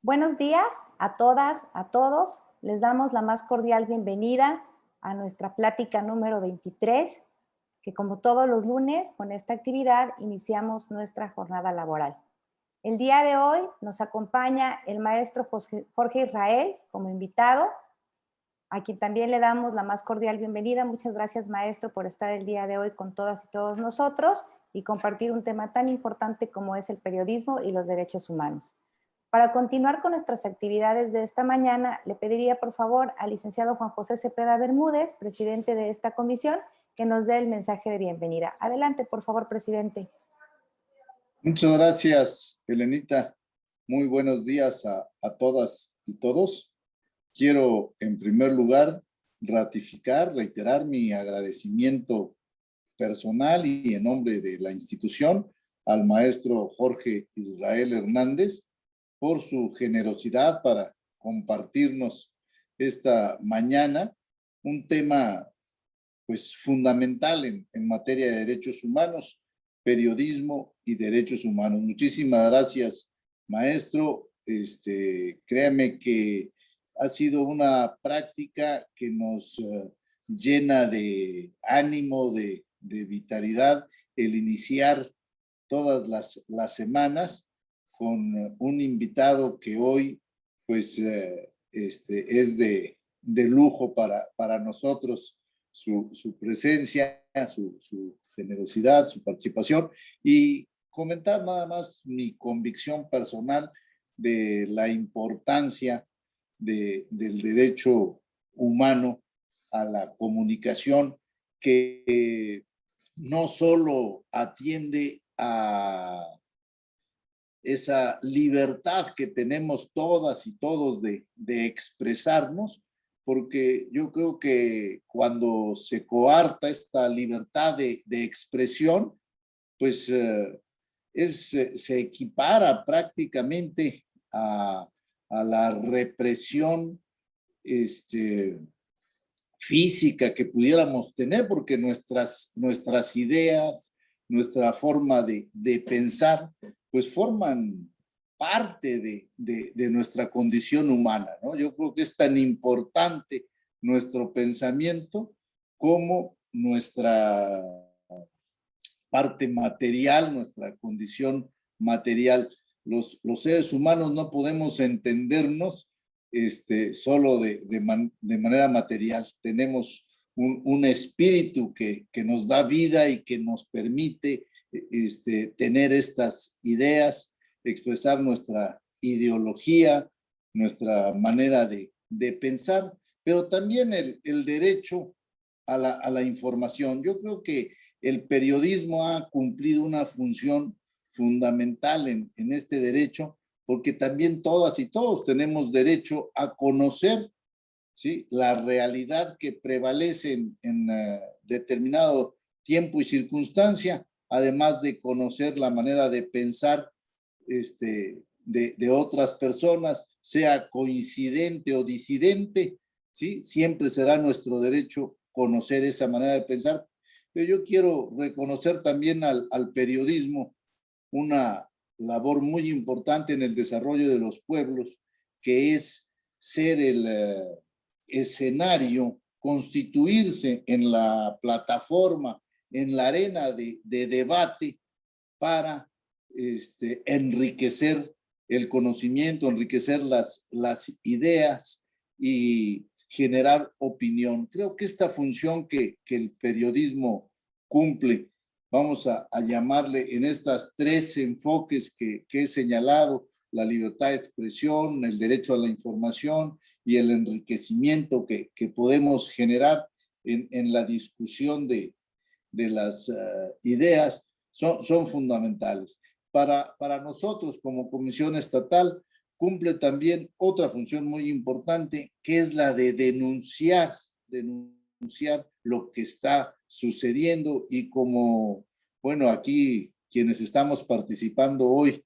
Buenos días a todas, a todos. Les damos la más cordial bienvenida a nuestra plática número 23, que como todos los lunes, con esta actividad iniciamos nuestra jornada laboral. El día de hoy nos acompaña el maestro Jorge Israel como invitado, a quien también le damos la más cordial bienvenida. Muchas gracias, maestro, por estar el día de hoy con todas y todos nosotros y compartir un tema tan importante como es el periodismo y los derechos humanos. Para continuar con nuestras actividades de esta mañana, le pediría por favor al licenciado Juan José Cepeda Bermúdez, presidente de esta comisión, que nos dé el mensaje de bienvenida. Adelante, por favor, presidente. Muchas gracias, Elenita. Muy buenos días a todas y todos. Quiero, en primer lugar, reiterar mi agradecimiento personal y en nombre de la institución al maestro Jorge Israel Hernández por su generosidad para compartirnos esta mañana un tema pues fundamental en materia de derechos humanos, periodismo y derechos humanos. Muchísimas gracias, maestro. Créame que ha sido una práctica que nos llena de ánimo, de vitalidad, el iniciar todas las semanas con un invitado que hoy pues es de lujo para nosotros, su presencia, su generosidad, su participación, y comentar nada más mi convicción personal de la importancia del derecho humano a la comunicación, que no solo atiende a esa libertad que tenemos todas y todos de expresarnos, porque yo creo que cuando se coarta esta libertad de expresión, pues se equipara prácticamente a la represión física que pudiéramos tener, porque nuestras ideas, nuestra forma de pensar, pues forman parte de nuestra condición humana, ¿no? Yo creo que es tan importante nuestro pensamiento como nuestra parte material, nuestra condición material. Los seres humanos no podemos entendernos solo de manera material. Tenemos un espíritu que nos da vida y que nos permite tener estas ideas, expresar nuestra ideología, nuestra manera de pensar, pero también el derecho a la información. Yo creo que el periodismo ha cumplido una función fundamental en este derecho, porque también todas y todos tenemos derecho a conocer, ¿sí?, la realidad que prevalece en determinado tiempo y circunstancia, además de conocer la manera de pensar de otras personas, sea coincidente o disidente, ¿sí? Siempre será nuestro derecho conocer esa manera de pensar. Pero yo quiero reconocer también al periodismo una labor muy importante en el desarrollo de los pueblos, que es ser el escenario, constituirse en la plataforma, en la arena de debate para enriquecer el conocimiento, enriquecer las ideas y generar opinión. Creo que esta función que el periodismo cumple, vamos a llamarle en estas tres enfoques que he señalado: la libertad de expresión, el derecho a la información y el enriquecimiento que podemos generar en la discusión de las ideas, son fundamentales. Para nosotros como Comisión Estatal cumple también otra función muy importante, que es la de denunciar lo que está sucediendo, y como, bueno, aquí quienes estamos participando hoy,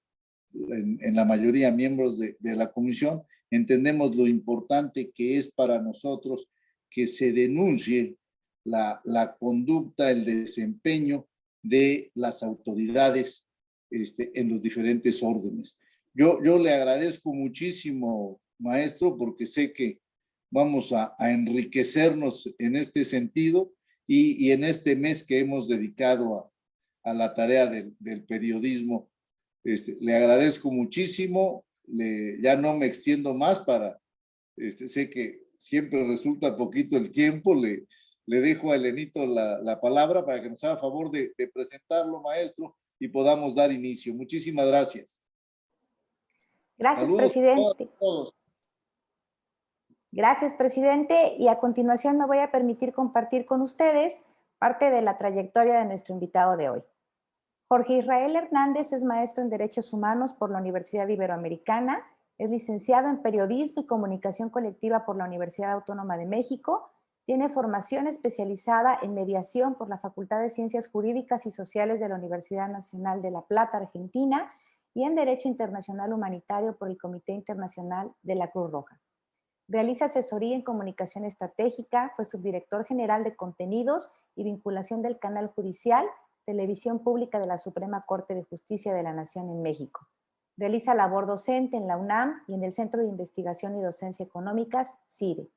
en la mayoría miembros de la comisión, entendemos lo importante que es para nosotros que se denuncie la conducta, el desempeño de las autoridades en los diferentes órdenes. Yo le agradezco muchísimo, maestro, porque sé que vamos a enriquecernos en este sentido y en este mes que hemos dedicado a la tarea del periodismo. Le agradezco muchísimo, ya no me extiendo más sé que siempre resulta poquito el tiempo, le dejo a Elenito la palabra para que nos haga favor de presentarlo, maestro, y podamos dar inicio. Muchísimas gracias. Gracias, Saludos a presidente. todos. Gracias, presidente. Y a continuación me voy a permitir compartir con ustedes parte de la trayectoria de nuestro invitado de hoy. Jorge Israel Hernández es maestro en Derechos Humanos por la Universidad Iberoamericana, es licenciado en Periodismo y Comunicación Colectiva por la Universidad Autónoma de México, tiene formación especializada en mediación por la Facultad de Ciencias Jurídicas y Sociales de la Universidad Nacional de La Plata, Argentina, y en Derecho Internacional Humanitario por el Comité Internacional de la Cruz Roja. Realiza asesoría en comunicación estratégica, fue subdirector general de contenidos y vinculación del canal judicial Televisión Pública de la Suprema Corte de Justicia de la Nación en México. Realiza labor docente en la UNAM y en el Centro de Investigación y Docencia Económicas, CIDE.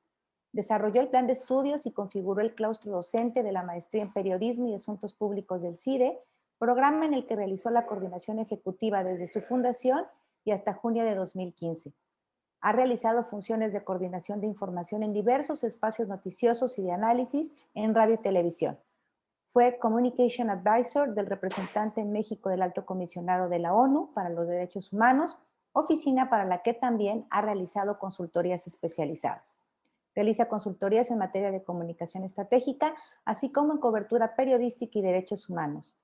Desarrolló el plan de estudios y configuró el claustro docente de la Maestría en Periodismo y Asuntos Públicos del CIDE, programa en el que realizó la coordinación ejecutiva desde su fundación y hasta junio de 2015. Ha realizado funciones de coordinación de información en diversos espacios noticiosos y de análisis en radio y televisión. Fue Communication Advisor del representante en México del Alto Comisionado de la ONU para los Derechos Humanos, oficina para la que también ha realizado consultorías especializadas. Realiza consultorías en materia de comunicación estratégica, así como en cobertura periodística y derechos humanos.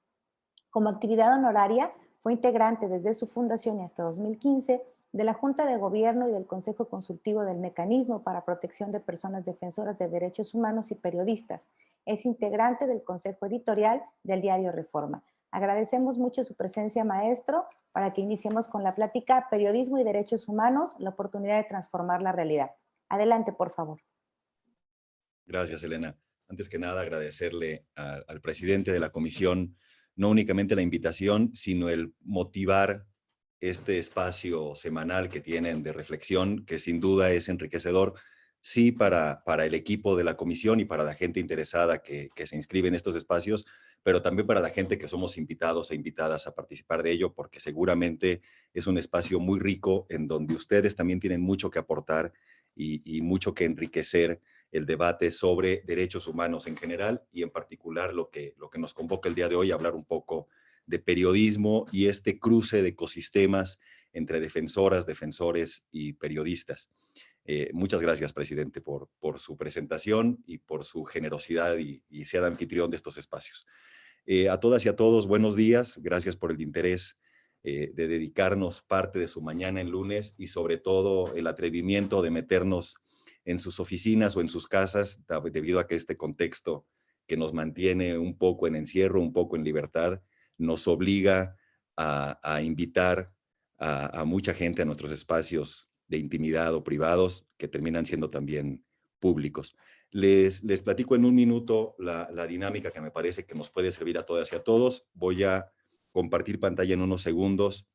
Como actividad honoraria, fue integrante desde su fundación y hasta 2015 de la Junta de Gobierno y del Consejo Consultivo del Mecanismo para Protección de Personas Defensoras de Derechos Humanos y Periodistas. Es integrante del Consejo Editorial del diario Reforma. Agradecemos mucho su presencia, maestro, para que iniciemos con la plática Periodismo y Derechos Humanos, la oportunidad de transformar la realidad. Adelante, por favor. Gracias, Elena. Antes que nada, agradecerle al presidente de la comisión no únicamente la invitación, sino el motivar este espacio semanal que tienen de reflexión, que sin duda es enriquecedor, sí para el equipo de la comisión y para la gente interesada que se inscribe en estos espacios, pero también para la gente que somos invitados e invitadas a participar de ello, porque seguramente es un espacio muy rico en donde ustedes también tienen mucho que aportar y mucho que enriquecer el debate sobre derechos humanos en general y en particular lo que nos convoca el día de hoy, hablar un poco de periodismo y este cruce de ecosistemas entre defensoras, defensores y periodistas. Muchas gracias, presidente, por su presentación y por su generosidad y ser anfitrión de estos espacios. A todas y a todos, buenos días. Gracias por el interés de dedicarnos parte de su mañana en lunes y sobre todo el atrevimiento de meternos en sus oficinas o en sus casas debido a que este contexto que nos mantiene un poco en encierro, un poco en libertad, nos obliga a invitar a mucha gente a nuestros espacios de intimidad o privados que terminan siendo también públicos. Les platico en un minuto la dinámica que me parece que nos puede servir a todas y a todos. Voy a compartir pantalla en unos segundos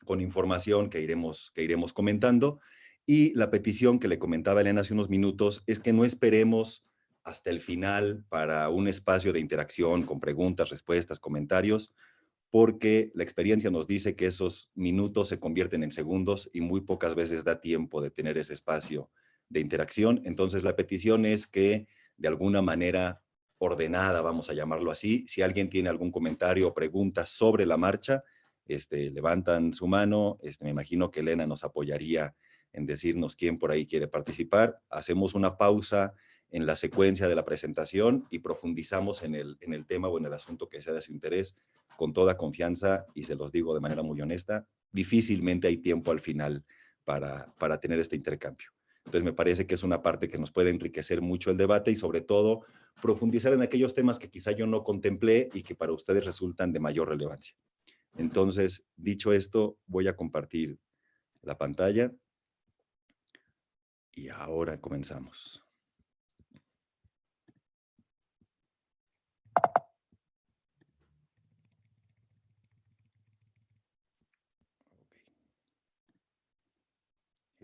con información que iremos comentando. Y la petición que le comentaba Elena hace unos minutos es que no esperemos hasta el final para un espacio de interacción con preguntas, respuestas, comentarios, porque la experiencia nos dice que esos minutos se convierten en segundos y muy pocas veces da tiempo de tener ese espacio de interacción. Entonces la petición es que de alguna manera ordenada, vamos a llamarlo así, si alguien tiene algún comentario o pregunta sobre la marcha, levantan su mano, me imagino que Elena nos apoyaría en decirnos quién por ahí quiere participar. Hacemos una pausa en la secuencia de la presentación y profundizamos en el tema o en el asunto que sea de su interés con toda confianza y se los digo de manera muy honesta, difícilmente hay tiempo al final para tener este intercambio. Entonces me parece que es una parte que nos puede enriquecer mucho el debate y sobre todo profundizar en aquellos temas que quizá yo no contemplé y que para ustedes resultan de mayor relevancia. Entonces, dicho esto, voy a compartir la pantalla y ahora comenzamos.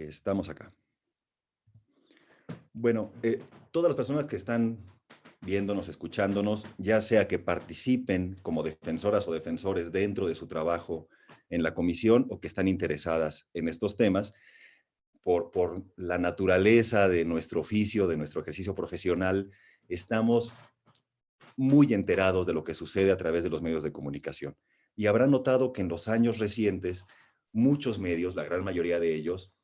Estamos acá. Bueno, todas las personas que están viéndonos, escuchándonos, ya sea que participen como defensoras o defensores dentro de su trabajo en la comisión o que están interesadas en estos temas, por la naturaleza de nuestro oficio, de nuestro ejercicio profesional, estamos muy enterados de lo que sucede a través de los medios de comunicación. Y habrán notado que en los años recientes, muchos medios, la gran mayoría de ellos,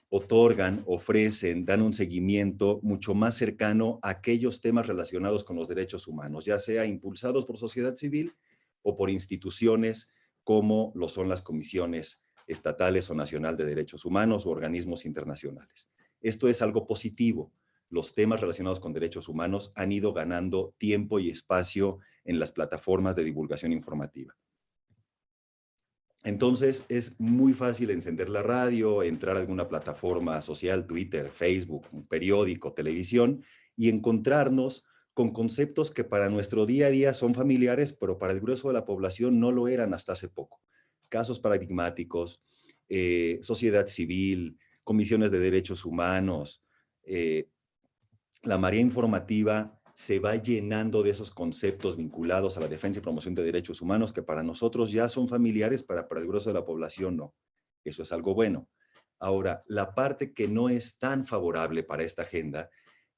otorgan, ofrecen, dan un seguimiento mucho más cercano a aquellos temas relacionados con los derechos humanos, ya sea impulsados por sociedad civil o por instituciones como lo son las comisiones estatales o nacional de derechos humanos o organismos internacionales. Esto es algo positivo. Los temas relacionados con derechos humanos han ido ganando tiempo y espacio en las plataformas de divulgación informativa. Entonces es muy fácil encender la radio, entrar a alguna plataforma social, Twitter, Facebook, un periódico, televisión, y encontrarnos con conceptos que para nuestro día a día son familiares, pero para el grueso de la población no lo eran hasta hace poco. Casos paradigmáticos, sociedad civil, comisiones de derechos humanos, la marea informativa se va llenando de esos conceptos vinculados a la defensa y promoción de derechos humanos que para nosotros ya son familiares, para el grueso de la población no. Eso es algo bueno. Ahora, la parte que no es tan favorable para esta agenda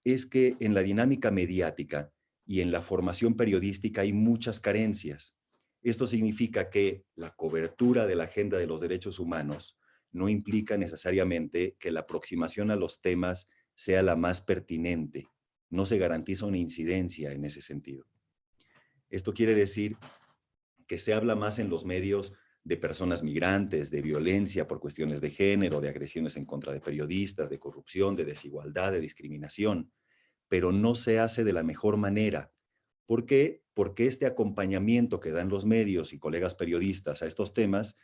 es que en la dinámica mediática y en la formación periodística hay muchas carencias. Esto significa que la cobertura de la agenda de los derechos humanos no implica necesariamente que la aproximación a los temas sea la más pertinente. No se garantiza una incidencia en ese sentido. Esto quiere decir que se habla más en los medios de personas migrantes, de violencia por cuestiones de género, de agresiones en contra de periodistas, de corrupción, de desigualdad, de discriminación, pero no se hace de la mejor manera. ¿Por qué? Porque este acompañamiento que dan los medios y colegas periodistas a estos temas,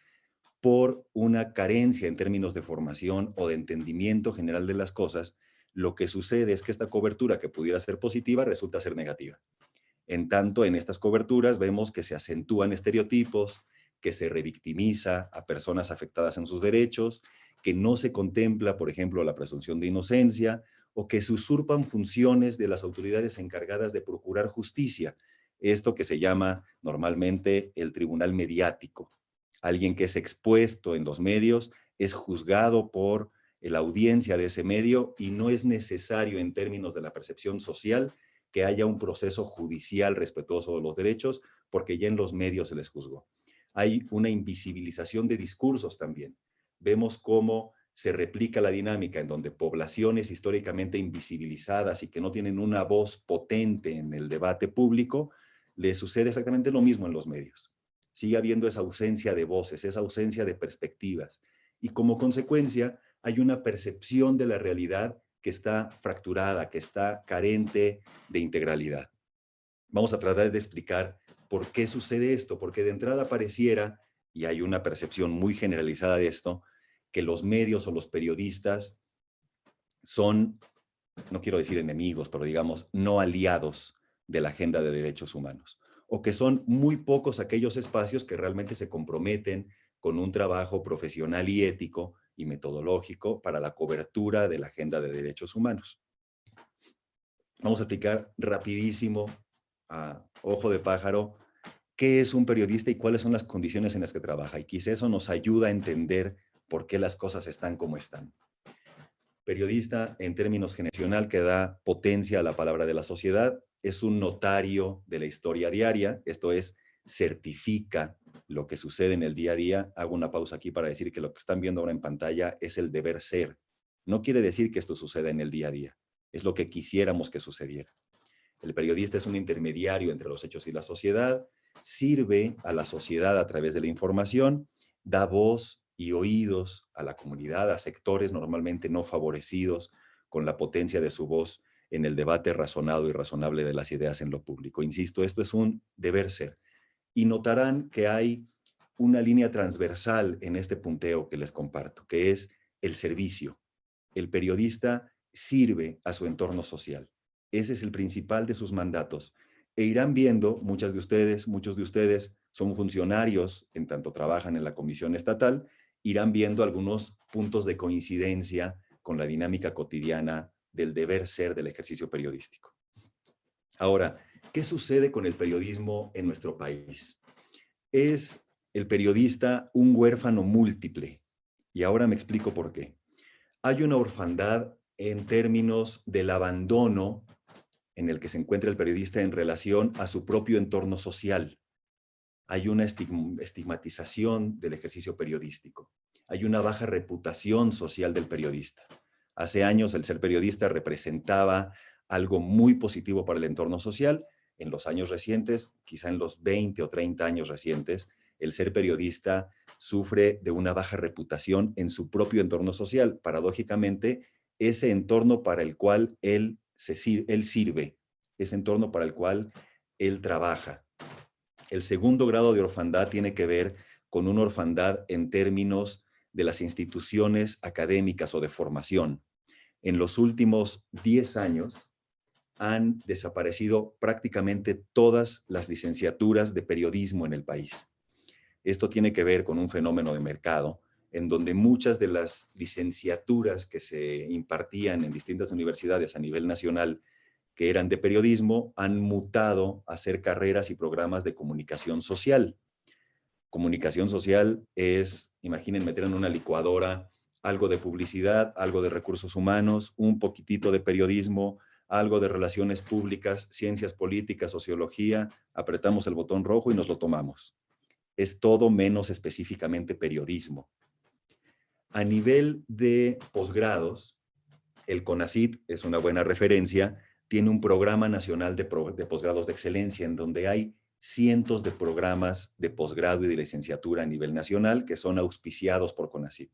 por una carencia en términos de formación o de entendimiento general de las cosas, lo que sucede es que esta cobertura que pudiera ser positiva resulta ser negativa. En tanto, en estas coberturas vemos que se acentúan estereotipos, que se revictimiza a personas afectadas en sus derechos, que no se contempla, por ejemplo, la presunción de inocencia, o que se usurpan funciones de las autoridades encargadas de procurar justicia. Esto que se llama normalmente el tribunal mediático. Alguien que es expuesto en los medios es juzgado por la audiencia de ese medio y no es necesario en términos de la percepción social que haya un proceso judicial respetuoso de los derechos porque ya en los medios se les juzgó. Hay una invisibilización de discursos también. Vemos cómo se replica la dinámica en donde poblaciones históricamente invisibilizadas y que no tienen una voz potente en el debate público, les sucede exactamente lo mismo en los medios. Sigue habiendo esa ausencia de voces, esa ausencia de perspectivas. Y como consecuencia, hay una percepción de la realidad que está fracturada, que está carente de integralidad. Vamos a tratar de explicar por qué sucede esto, porque de entrada pareciera, y hay una percepción muy generalizada de esto, que los medios o los periodistas son, no quiero decir enemigos, pero digamos, no aliados de la agenda de derechos humanos, o que son muy pocos aquellos espacios que realmente se comprometen con un trabajo profesional y ético y metodológico para la cobertura de la agenda de derechos humanos. Vamos a explicar rapidísimo, a ojo de pájaro, qué es un periodista y cuáles son las condiciones en las que trabaja. Y quizá eso nos ayuda a entender por qué las cosas están como están. Periodista, en términos generacional, que da potencia a la palabra de la sociedad, es un notario de la historia diaria, esto es, certifica lo que sucede en el día a día. Hago una pausa aquí para decir que lo que están viendo ahora en pantalla es el deber ser. No quiere decir que esto suceda en el día a día, es lo que quisiéramos que sucediera. El periodista es un intermediario entre los hechos y la sociedad, sirve a la sociedad a través de la información, da voz y oídos a la comunidad, a sectores normalmente no favorecidos con la potencia de su voz en el debate razonado y razonable de las ideas en lo público. Insisto, esto es un deber ser. Y notarán que hay una línea transversal en este punteo que les comparto, que es el servicio. El periodista sirve a su entorno social. Ese es el principal de sus mandatos. E irán viendo, muchos de ustedes son funcionarios en tanto trabajan en la comisión estatal irán viendo algunos puntos de coincidencia con la dinámica cotidiana del deber ser del ejercicio periodístico. Ahora, ¿qué sucede con el periodismo en nuestro país? ¿Es el periodista un huérfano múltiple? Y ahora me explico por qué. Hay una orfandad en términos del abandono en el que se encuentra el periodista en relación a su propio entorno social. Hay una estigmatización del ejercicio periodístico. Hay una baja reputación social del periodista. Hace años el ser periodista representaba algo muy positivo para el entorno social. En los años recientes, quizá en los 20 o 30 años recientes, el ser periodista sufre de una baja reputación en su propio entorno social. Paradójicamente, ese entorno para el cual él sirve, ese entorno para el cual él trabaja. El segundo grado de orfandad tiene que ver con una orfandad en términos de las instituciones académicas o de formación. En los últimos 10 años han desaparecido prácticamente todas las licenciaturas de periodismo en el país. Esto tiene que ver con un fenómeno de mercado, en donde muchas de las licenciaturas que se impartían en distintas universidades a nivel nacional, que eran de periodismo, han mutado a ser carreras y programas de comunicación social. Comunicación social es, imaginen meter en una licuadora algo de publicidad, algo de recursos humanos, un poquitito de periodismo, algo de relaciones públicas, ciencias políticas, sociología, apretamos el botón rojo y nos lo tomamos. Es todo menos específicamente periodismo. A nivel de posgrados, el CONACYT es una buena referencia, tiene un programa nacional de posgrados de excelencia en donde hay cientos de programas de posgrado y de licenciatura a nivel nacional que son auspiciados por CONACYT.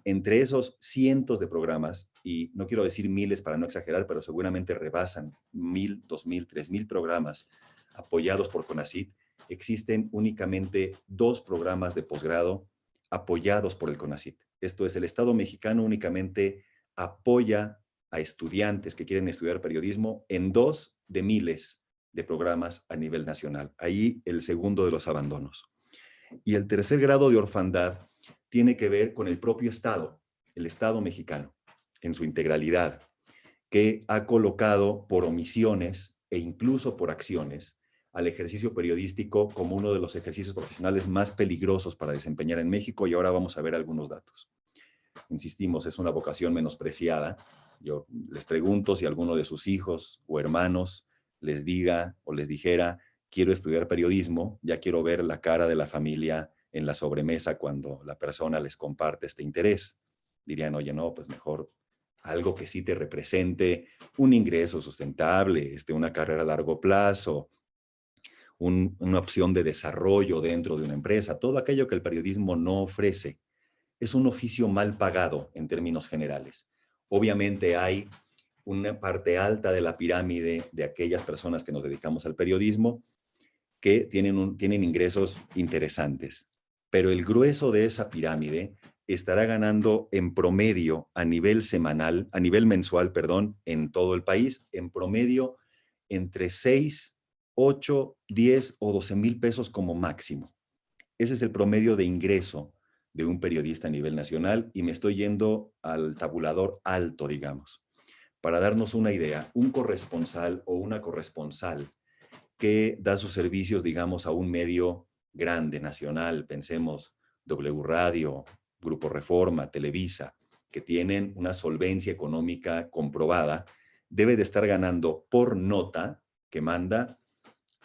Entre esos cientos de programas, y no quiero decir miles para no exagerar, pero seguramente rebasan 1,000, 2,000, 3,000 programas apoyados por CONACYT, existen únicamente 2 programas de posgrado apoyados por el CONACYT. Esto es, el Estado mexicano únicamente apoya a estudiantes que quieren estudiar periodismo en 2 de miles de programas a nivel nacional. Ahí el segundo de los abandonos. Y el tercer grado de orfandad tiene que ver con el propio Estado, el Estado mexicano, en su integralidad, que ha colocado por omisiones e incluso por acciones al ejercicio periodístico como uno de los ejercicios profesionales más peligrosos para desempeñar en México, y ahora vamos a ver algunos datos. Insistimos, es una vocación menospreciada. Yo les pregunto si alguno de sus hijos o hermanos les diga o les dijera, quiero estudiar periodismo, ya quiero ver la cara de la familia en la sobremesa cuando la persona les comparte este interés. Dirían, oye, no, pues mejor algo que sí te represente un ingreso sustentable, una carrera a largo plazo, una opción de desarrollo dentro de una empresa, todo aquello que el periodismo no ofrece. Es un oficio mal pagado en términos generales. Obviamente hay una parte alta de la pirámide de aquellas personas que nos dedicamos al periodismo que tienen ingresos interesantes, pero el grueso de esa pirámide estará ganando en promedio a nivel mensual, en todo el país, en promedio entre 6, 8, 10 o 12 mil pesos como máximo. Ese es el promedio de ingreso de un periodista a nivel nacional, y me estoy yendo al tabulador alto, digamos. Para darnos una idea, un corresponsal o una corresponsal que da sus servicios, digamos, a un medio grande, nacional, pensemos W Radio, Grupo Reforma, Televisa, que tienen una solvencia económica comprobada, debe de estar ganando por nota que manda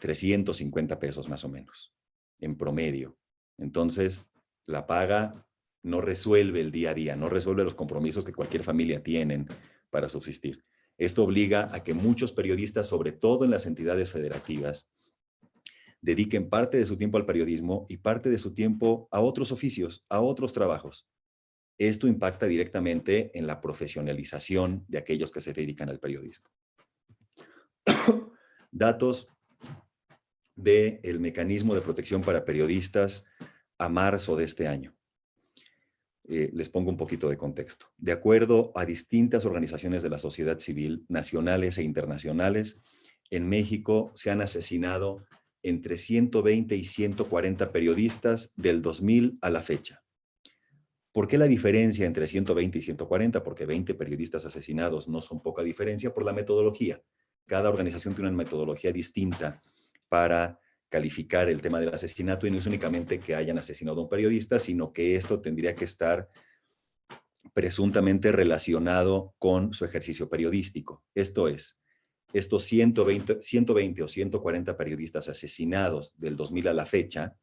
350 pesos más o menos, en promedio. Entonces, la paga no resuelve el día a día, no resuelve los compromisos que cualquier familia tiene para subsistir. Esto obliga a que muchos periodistas, sobre todo en las entidades federativas, dediquen parte de su tiempo al periodismo y parte de su tiempo a otros oficios, a otros trabajos. Esto impacta directamente en la profesionalización de aquellos que se dedican al periodismo. Datos del mecanismo de protección para periodistas a marzo de este año. Les pongo un poquito de contexto. De acuerdo a distintas organizaciones de la sociedad civil, nacionales e internacionales, en México se han asesinado entre 120 y 140 periodistas del 2000 a la fecha. ¿Por qué la diferencia entre 120 y 140? Porque 20 periodistas asesinados no son poca diferencia por la metodología. Cada organización tiene una metodología distinta para calificar el tema del asesinato, y no es únicamente que hayan asesinado a un periodista, sino que esto tendría que estar presuntamente relacionado con su ejercicio periodístico. Esto es, estos 120 o 140 periodistas asesinados del 2000 a la fecha,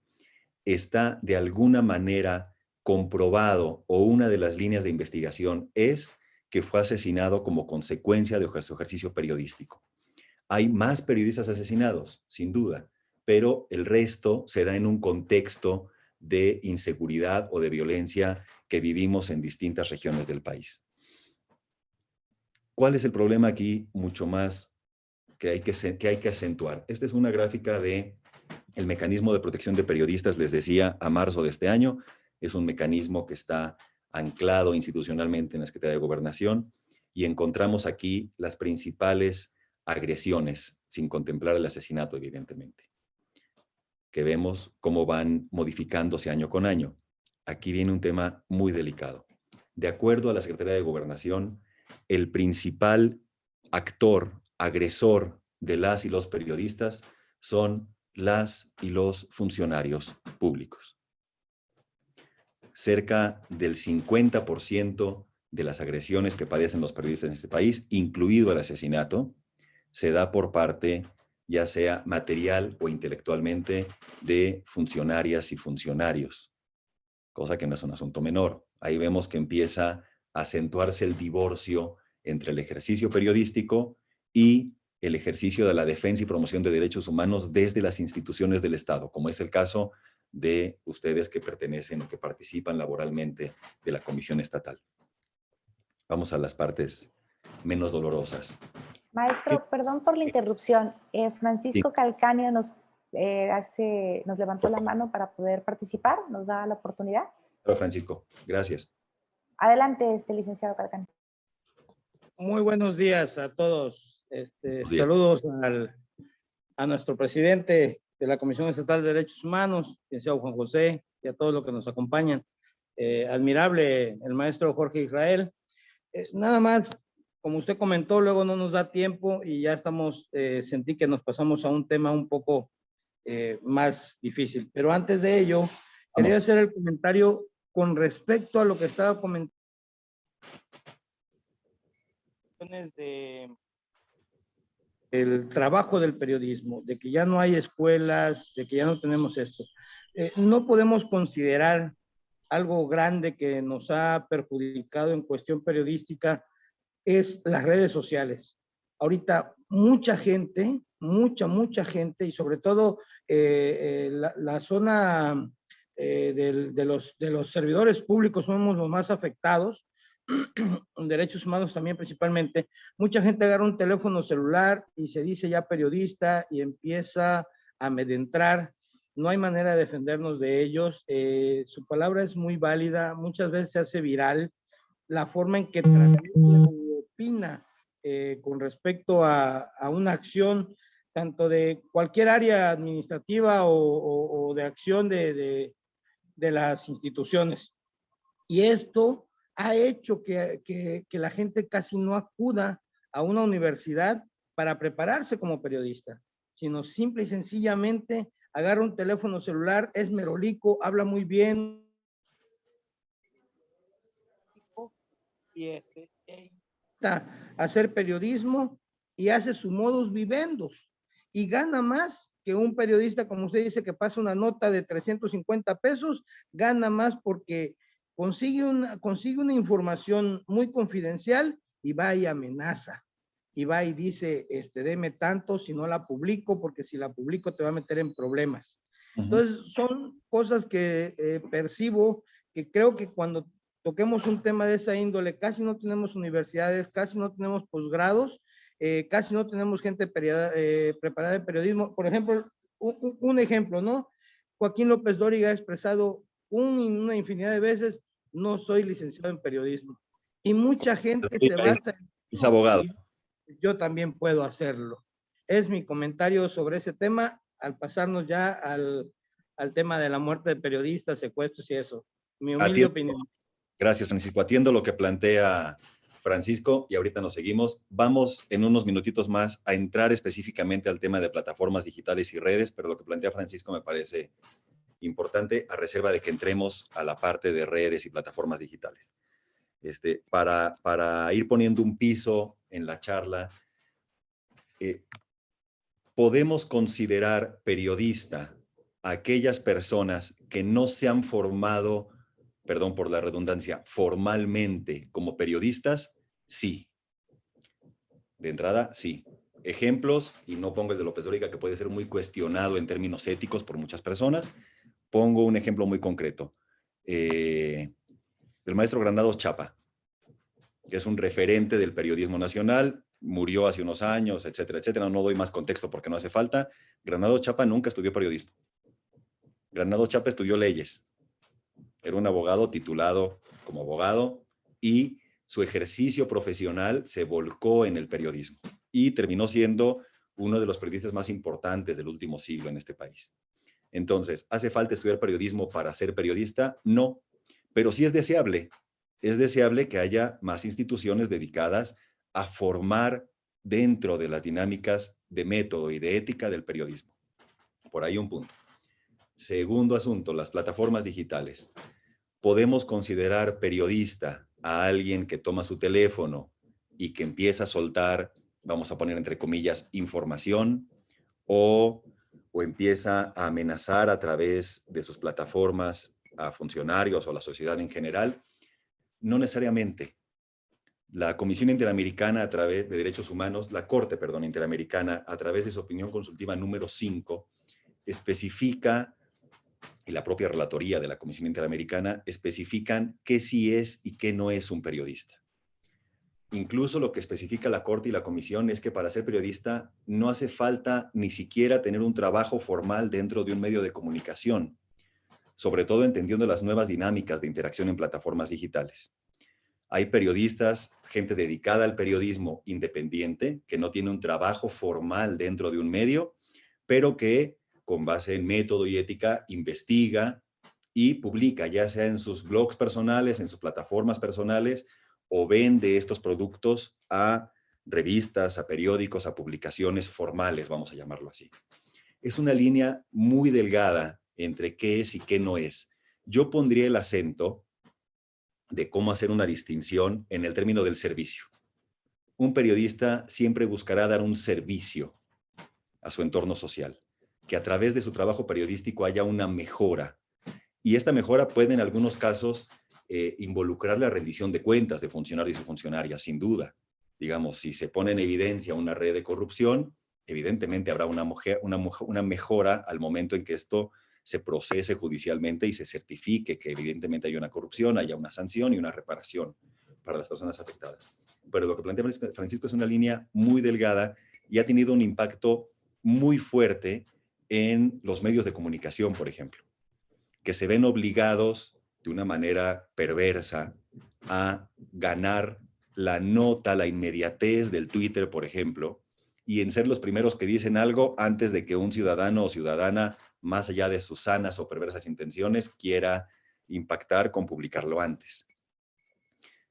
está de alguna manera comprobado, o una de las líneas de investigación es que fue asesinado como consecuencia de su ejercicio periodístico. Hay más periodistas asesinados, sin duda, pero el resto se da en un contexto de inseguridad o de violencia que vivimos en distintas regiones del país. ¿Cuál es el problema aquí? Mucho más que hay que acentuar. Esta es una gráfica de el mecanismo de protección de periodistas, les decía, a marzo de este año. Es un mecanismo que está anclado institucionalmente en la Secretaría de Gobernación, y encontramos aquí las principales agresiones, sin contemplar el asesinato, evidentemente, que vemos cómo van modificándose año con año. Aquí viene un tema muy delicado. De acuerdo a la Secretaría de Gobernación, el principal actor, agresor de las y los periodistas son las y los funcionarios públicos. Cerca del 50% de las agresiones que padecen los periodistas en este país, incluido el asesinato, se da por parte, ya sea material o intelectualmente, de funcionarias y funcionarios, cosa que no es un asunto menor. Ahí vemos que empieza a acentuarse el divorcio entre el ejercicio periodístico y el ejercicio de la defensa y promoción de derechos humanos desde las instituciones del Estado, como es el caso de ustedes que pertenecen o que participan laboralmente de la Comisión Estatal. Vamos a las partes menos dolorosas. Maestro, perdón por la interrupción. Francisco Sí. Calcaño nos levantó la mano para poder participar. ¿Nos da la oportunidad? Hola, Francisco. Gracias. Adelante, licenciado Calcaño. Muy buenos días a todos. Saludos a nuestro presidente de la Comisión Estatal de Derechos Humanos, licenciado Juan José, y a todos los que nos acompañan. Admirable el maestro Jorge Israel. Nada más, como usted comentó, luego no nos da tiempo y ya sentí que nos pasamos a un tema un poco más difícil. Pero antes de ello, quería hacer el comentario con respecto a lo que estaba comentando de el trabajo del periodismo, de que ya no hay escuelas, de que ya no tenemos esto. No podemos considerar algo grande que nos ha perjudicado en cuestión periodística es las redes sociales. Ahorita mucha gente, mucha gente, y sobre todo la zona de los servidores públicos somos los más afectados, derechos humanos también principalmente. Mucha gente agarra un teléfono celular y se dice ya periodista y empieza a amedrentar. No hay manera de defendernos de ellos. Su palabra es muy válida, muchas veces se hace viral la forma en que transmite o opina con respecto a una acción, tanto de cualquier área administrativa o de acción de las instituciones. Y esto ha hecho que la gente casi no acuda a una universidad para prepararse como periodista, sino simple y sencillamente agarra un teléfono celular, es merolico, habla muy bien, y hacer periodismo y hace su modus vivendi y gana más que un periodista, como usted dice, que pasa una nota de 350 pesos, gana más porque consigue una información muy confidencial y va y amenaza. Y va y dice, deme tanto si no la publico, porque si la publico te va a meter en problemas. Entonces, son cosas que percibo, que creo que cuando toquemos un tema de esa índole, casi no tenemos universidades, casi no tenemos posgrados, casi no tenemos gente preparada en periodismo. Por ejemplo, un ejemplo, ¿no? Joaquín López Dóriga ha expresado una infinidad de veces, no soy licenciado en periodismo. Y mucha gente se basa en... Es abogado. Yo también puedo hacerlo. Es mi comentario sobre ese tema, al pasarnos ya al tema de la muerte de periodistas, secuestros y eso. Mi humilde opinión. Gracias, Francisco. Atiendo lo que plantea Francisco y ahorita nos seguimos. Vamos en unos minutitos más a entrar específicamente al tema de plataformas digitales y redes, pero lo que plantea Francisco me parece importante, a reserva de que entremos a la parte de redes y plataformas digitales. Para ir poniendo un piso en la charla, podemos considerar periodista a aquellas personas que no se han formado, perdón por la redundancia, formalmente como periodistas. Sí. De entrada, sí. Ejemplos, y no pongo el de López Dóriga, que puede ser muy cuestionado en términos éticos por muchas personas. Pongo un ejemplo muy concreto. El maestro Granados Chapa, que es un referente del periodismo nacional, murió hace unos años, etcétera, etcétera. No doy más contexto porque no hace falta. Granados Chapa nunca estudió periodismo. Granados Chapa estudió leyes. Era un abogado titulado como abogado y su ejercicio profesional se volcó en el periodismo y terminó siendo uno de los periodistas más importantes del último siglo en este país. Entonces, ¿hace falta estudiar periodismo para ser periodista? No, pero sí es deseable. Es deseable que haya más instituciones dedicadas a formar dentro de las dinámicas de método y de ética del periodismo. Por ahí un punto. Segundo asunto, las plataformas digitales. Podemos considerar periodista a alguien que toma su teléfono y que empieza a soltar, vamos a poner entre comillas, información o empieza a amenazar a través de sus plataformas a funcionarios o a la sociedad en general. No necesariamente. La Comisión Interamericana a través de Derechos Humanos, la Corte, perdón, Interamericana, a través de su opinión consultiva número 5, especifica, y la propia relatoría de la Comisión Interamericana, especifican qué sí es y qué no es un periodista. Incluso lo que especifica la Corte y la Comisión es que para ser periodista no hace falta ni siquiera tener un trabajo formal dentro de un medio de comunicación, sobre todo entendiendo las nuevas dinámicas de interacción en plataformas digitales. Hay periodistas, gente dedicada al periodismo independiente, que no tiene un trabajo formal dentro de un medio, pero que con base en método y ética investiga y publica, ya sea en sus blogs personales, en sus plataformas personales, o vende estos productos a revistas, a periódicos, a publicaciones formales, vamos a llamarlo así. Es una línea muy delgada entre qué es y qué no es. Yo pondría el acento de cómo hacer una distinción en el término del servicio. Un periodista siempre buscará dar un servicio a su entorno social, que a través de su trabajo periodístico haya una mejora. Y esta mejora puede en algunos casos involucrar la rendición de cuentas de funcionarios y funcionarias, sin duda. Digamos, si se pone en evidencia una red de corrupción, evidentemente habrá una mejora al momento en que esto se procese judicialmente y se certifique que evidentemente hay una corrupción, haya una sanción y una reparación para las personas afectadas. Pero lo que plantea Francisco es una línea muy delgada y ha tenido un impacto muy fuerte en los medios de comunicación, por ejemplo, que se ven obligados de una manera perversa a ganar la nota, la inmediatez del Twitter, por ejemplo, y en ser los primeros que dicen algo antes de que un ciudadano o ciudadana, más allá de sus sanas o perversas intenciones, quiera impactar con publicarlo antes.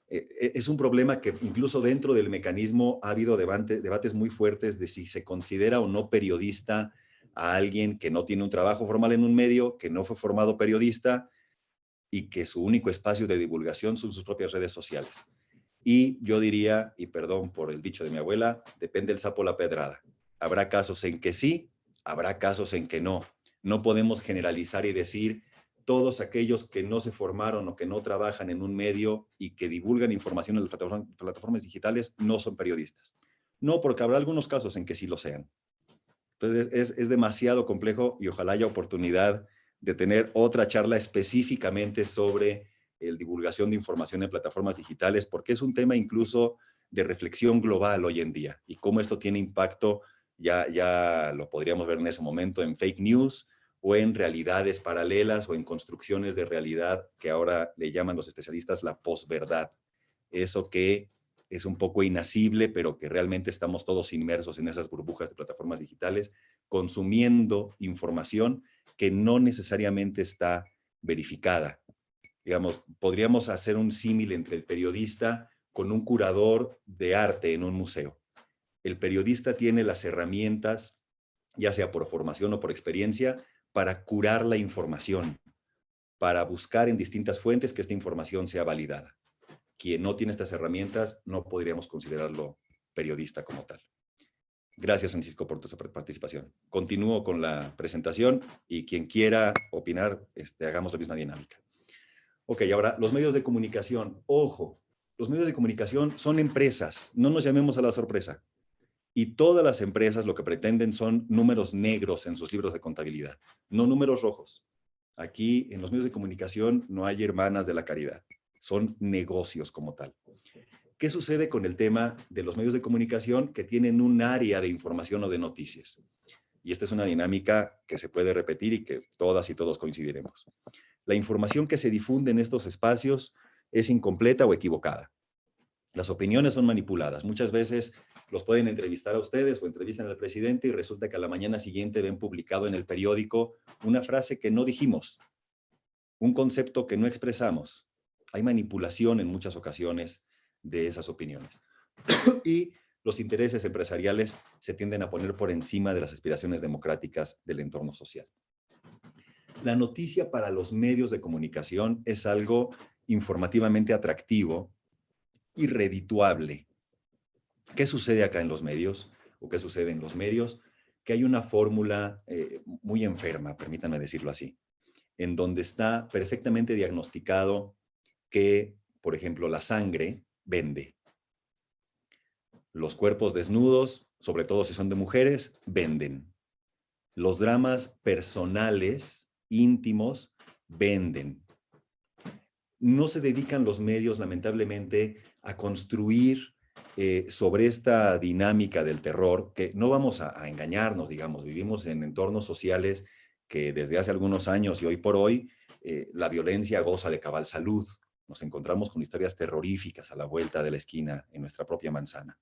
Es un problema que incluso dentro del mecanismo ha habido debates muy fuertes de si se considera o no periodista a alguien que no tiene un trabajo formal en un medio, que no fue formado periodista y que su único espacio de divulgación son sus propias redes sociales. Y yo diría, y perdón por el dicho de mi abuela, depende el sapo la pedrada. Habrá casos en que sí, habrá casos en que no. No podemos generalizar y decir todos aquellos que no se formaron o que no trabajan en un medio y que divulgan información en las plataformas digitales no son periodistas. No, porque habrá algunos casos en que sí lo sean. Entonces es demasiado complejo y ojalá haya oportunidad de tener otra charla específicamente sobre la divulgación de información en plataformas digitales, porque es un tema incluso de reflexión global hoy en día y cómo esto tiene impacto, ya lo podríamos ver en ese momento, en fake news o en realidades paralelas o en construcciones de realidad que ahora le llaman los especialistas la posverdad. Eso que es un poco inasible, pero que realmente estamos todos inmersos en esas burbujas de plataformas digitales, consumiendo información que no necesariamente está verificada, Digamos, podríamos hacer un símil entre el periodista con un curador de arte en un museo. El periodista tiene las herramientas, ya sea por formación o por experiencia, para curar la información, para buscar en distintas fuentes que esta información sea validada. Quien no tiene estas herramientas no podríamos considerarlo periodista como tal. Gracias, Francisco, por tu participación. Continúo con la presentación y quien quiera opinar, hagamos la misma dinámica. Ok, ahora, los medios de comunicación. Ojo, los medios de comunicación son empresas, no nos llamemos a la sorpresa. Y todas las empresas lo que pretenden son números negros en sus libros de contabilidad, no números rojos. Aquí en los medios de comunicación no hay hermanas de la caridad, son negocios como tal. ¿Qué sucede con el tema de los medios de comunicación que tienen un área de información o de noticias? Y esta es una dinámica que se puede repetir y que todas y todos coincidiremos. La información que se difunde en estos espacios es incompleta o equivocada. Las opiniones son manipuladas. Muchas veces los pueden entrevistar a ustedes o entrevistan al presidente y resulta que a la mañana siguiente ven publicado en el periódico una frase que no dijimos, un concepto que no expresamos. Hay manipulación en muchas ocasiones de esas opiniones. Y los intereses empresariales se tienden a poner por encima de las aspiraciones democráticas del entorno social. La noticia para los medios de comunicación es algo informativamente atractivo y redituable. ¿Qué sucede acá en los medios? ¿O qué sucede en los medios? Que hay una fórmula muy enferma, permítanme decirlo así, en donde está perfectamente diagnosticado que, por ejemplo, la sangre vende. Los cuerpos desnudos, sobre todo si son de mujeres, venden. Los dramas personales, íntimos, venden. No se dedican los medios, lamentablemente, a construir sobre esta dinámica del terror, que no vamos a engañarnos, digamos, vivimos en entornos sociales que desde hace algunos años y hoy por hoy la violencia goza de cabal salud. Nos encontramos con historias terroríficas a la vuelta de la esquina en nuestra propia manzana.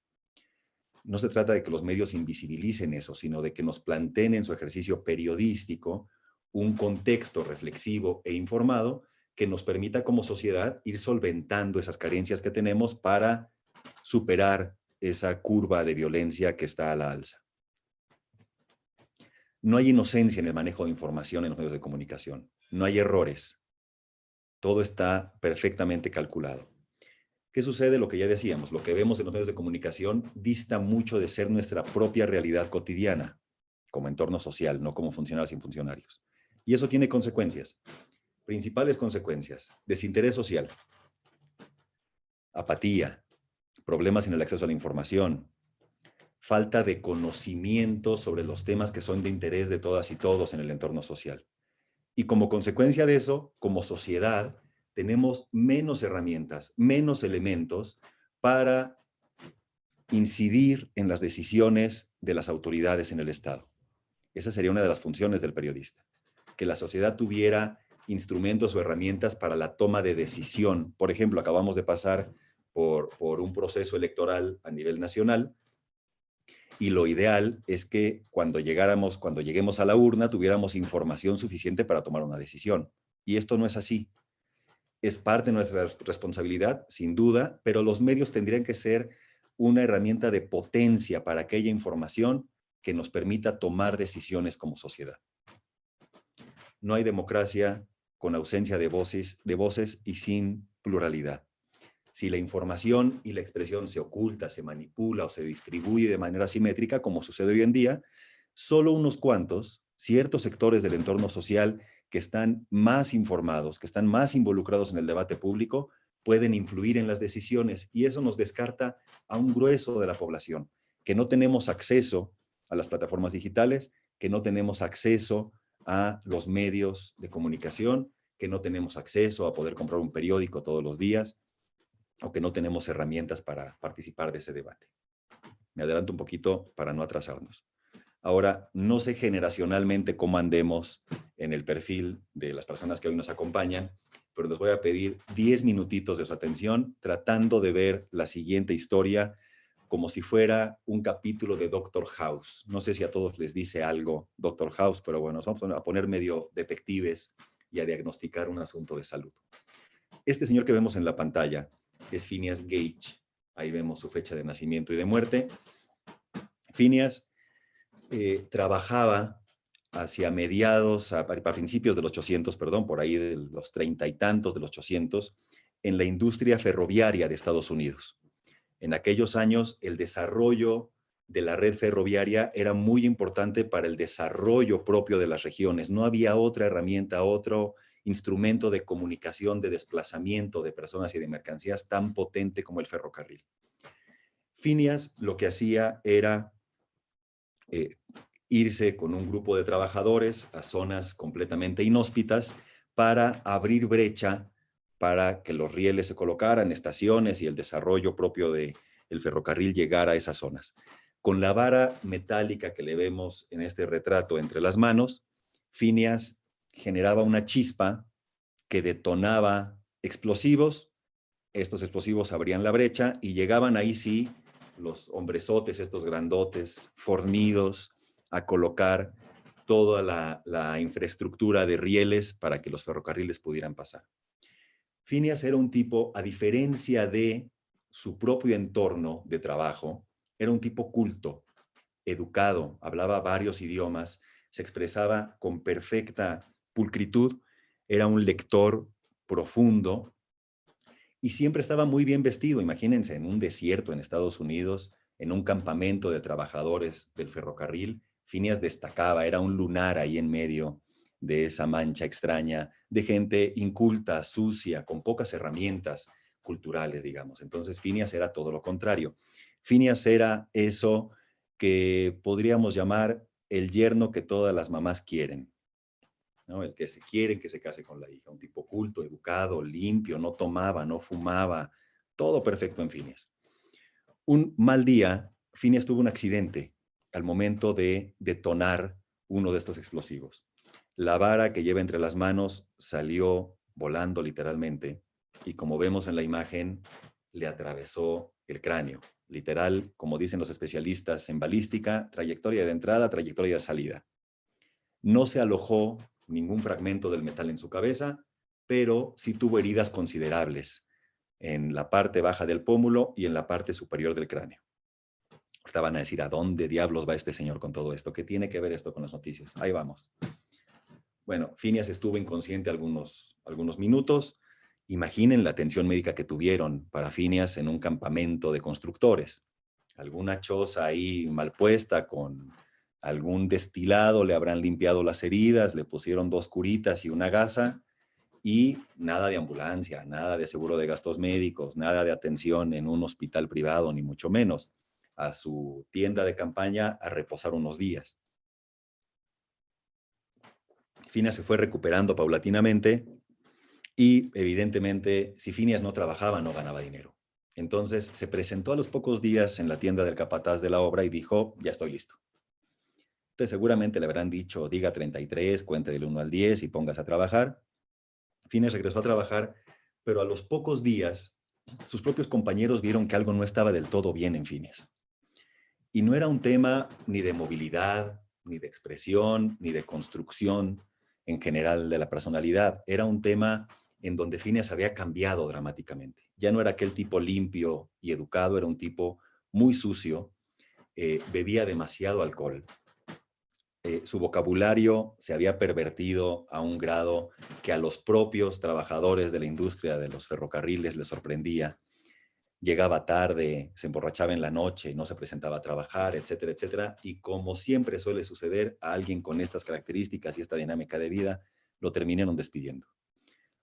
No se trata de que los medios invisibilicen eso, sino de que nos planteen en su ejercicio periodístico un contexto reflexivo e informado que nos permita como sociedad ir solventando esas carencias que tenemos para superar esa curva de violencia que está a la alza. No hay inocencia en el manejo de información en los medios de comunicación. No hay errores. Todo está perfectamente calculado. ¿Qué sucede? Lo que ya decíamos, lo que vemos en los medios de comunicación dista mucho de ser nuestra propia realidad cotidiana, como entorno social, no como funcionarios sin funcionarios. Y eso tiene consecuencias. Principales consecuencias: desinterés social, apatía, problemas en el acceso a la información, falta de conocimiento sobre los temas que son de interés de todas y todos en el entorno social. Y como consecuencia de eso, como sociedad, tenemos menos herramientas, menos elementos para incidir en las decisiones de las autoridades en el Estado. Esa sería una de las funciones del periodista, que la sociedad tuviera instrumentos o herramientas para la toma de decisión. Por ejemplo, acabamos de pasar por un proceso electoral a nivel nacional y lo ideal es que cuando lleguemos a la urna tuviéramos información suficiente para tomar una decisión. Y esto no es así. Es parte de nuestra responsabilidad, sin duda, pero los medios tendrían que ser una herramienta de potencia para aquella información que nos permita tomar decisiones como sociedad. No hay democracia con ausencia de voces y sin pluralidad. Si la información y la expresión se oculta, se manipula o se distribuye de manera asimétrica, como sucede hoy en día, solo unos cuantos, ciertos sectores del entorno social que están más informados, que están más involucrados en el debate público, pueden influir en las decisiones y eso nos descarta a un grueso de la población, que no tenemos acceso a las plataformas digitales, que no tenemos acceso a los medios de comunicación, que no tenemos acceso a poder comprar un periódico todos los días o que no tenemos herramientas para participar de ese debate. Me adelanto un poquito para no atrasarnos. Ahora, no sé generacionalmente cómo andemos en el perfil de las personas que hoy nos acompañan, pero les voy a pedir 10 minutitos de su atención tratando de ver la siguiente historia como si fuera un capítulo de Doctor House. No sé si a todos les dice algo Doctor House, pero bueno, nos vamos a poner medio detectives y a diagnosticar un asunto de salud. Este señor que vemos en la pantalla es Phineas Gage. Ahí vemos su fecha de nacimiento y de muerte. Phineas trabajaba hacia mediados, a principios de los 800, perdón, por ahí de los 30 y tantos de los 800, en la industria ferroviaria de Estados Unidos. En aquellos años, el desarrollo de la red ferroviaria era muy importante para el desarrollo propio de las regiones. No había otra herramienta, otro instrumento de comunicación, de desplazamiento de personas y de mercancías tan potente como el ferrocarril. Phineas lo que hacía era irse con un grupo de trabajadores a zonas completamente inhóspitas para abrir brecha para que los rieles se colocaran, estaciones y el desarrollo propio del ferrocarril llegara a esas zonas. Con la vara metálica que le vemos en este retrato entre las manos, Phineas generaba una chispa que detonaba explosivos. Estos explosivos abrían la brecha y llegaban ahí sí los hombresotes, estos grandotes, fornidos, a colocar toda la infraestructura de rieles para que los ferrocarriles pudieran pasar. Phineas era un tipo, a diferencia de su propio entorno de trabajo, era un tipo culto, educado, hablaba varios idiomas, se expresaba con perfecta pulcritud, era un lector profundo y siempre estaba muy bien vestido. Imagínense, en un desierto en Estados Unidos, en un campamento de trabajadores del ferrocarril, Phineas destacaba, era un lunar ahí en medio de esa mancha extraña de gente inculta, sucia, con pocas herramientas culturales, digamos. Entonces, Phineas era todo lo contrario. Phineas era eso que podríamos llamar el yerno que todas las mamás quieren, ¿no? El que se quiere que se case con la hija, un tipo culto, educado, limpio, no tomaba, no fumaba, todo perfecto en Phineas. Un mal día, Phineas tuvo un accidente al momento de detonar uno de estos explosivos. La vara que lleva entre las manos salió volando literalmente y como vemos en la imagen, le atravesó el cráneo. Literal, como dicen los especialistas en balística, trayectoria de entrada, trayectoria de salida. No se alojó ningún fragmento del metal en su cabeza, pero sí tuvo heridas considerables en la parte baja del pómulo y en la parte superior del cráneo. Ahorita van a decir, ¿a dónde diablos va este señor con todo esto? ¿Qué tiene que ver esto con las noticias? Ahí vamos. Bueno, Phineas estuvo inconsciente algunos minutos. Imaginen la atención médica que tuvieron para Phineas en un campamento de constructores. Alguna choza ahí mal puesta con algún destilado, le habrán limpiado las heridas, le pusieron 2 curitas y una gasa y nada de ambulancia, nada de seguro de gastos médicos, nada de atención en un hospital privado, ni mucho menos. A su tienda de campaña a reposar unos días. Phineas se fue recuperando paulatinamente y evidentemente si Phineas no trabajaba no ganaba dinero. Entonces se presentó a los pocos días en la tienda del capataz de la obra y dijo, ya estoy listo. Entonces seguramente le habrán dicho, diga 33, cuente del 1 al 10 y póngase a trabajar. Phineas regresó a trabajar, pero a los pocos días sus propios compañeros vieron que algo no estaba del todo bien en Phineas. Y no era un tema ni de movilidad, ni de expresión, ni de construcción en general de la personalidad. Era un tema en donde Phineas había cambiado dramáticamente. Ya no era aquel tipo limpio y educado, era un tipo muy sucio, bebía demasiado alcohol. Su vocabulario se había pervertido a un grado que a los propios trabajadores de la industria de los ferrocarriles les sorprendía. Llegaba tarde, se emborrachaba en la noche, no se presentaba a trabajar, etcétera, etcétera. Y como siempre suele suceder, a alguien con estas características y esta dinámica de vida, lo terminaron despidiendo.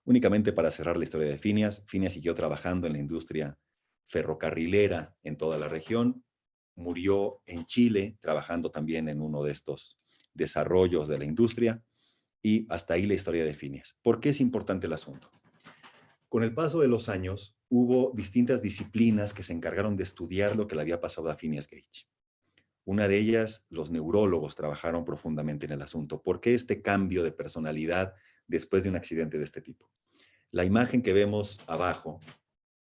Únicamente para cerrar la historia de Phineas, Phineas siguió trabajando en la industria ferrocarrilera en toda la región. Murió en Chile, trabajando también en uno de estos desarrollos de la industria. Y hasta ahí la historia de Phineas. ¿Por qué es importante el asunto? Con el paso de los años, hubo distintas disciplinas que se encargaron de estudiar lo que le había pasado a Phineas Gage. Una de ellas, los neurólogos trabajaron profundamente en el asunto. ¿Por qué este cambio de personalidad después de un accidente de este tipo? La imagen que vemos abajo,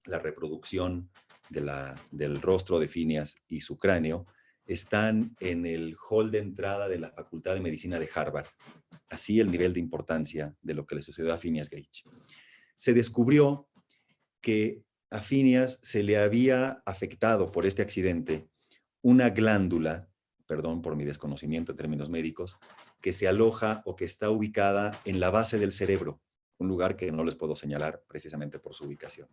la reproducción del rostro de Phineas y su cráneo, están en el hall de entrada de la Facultad de Medicina de Harvard. Así el nivel de importancia de lo que le sucedió a Phineas Gage. Se descubrió que a Phineas se le había afectado por este accidente una glándula, perdón por mi desconocimiento en términos médicos, que se aloja o que está ubicada en la base del cerebro, un lugar que no les puedo señalar precisamente por su ubicación.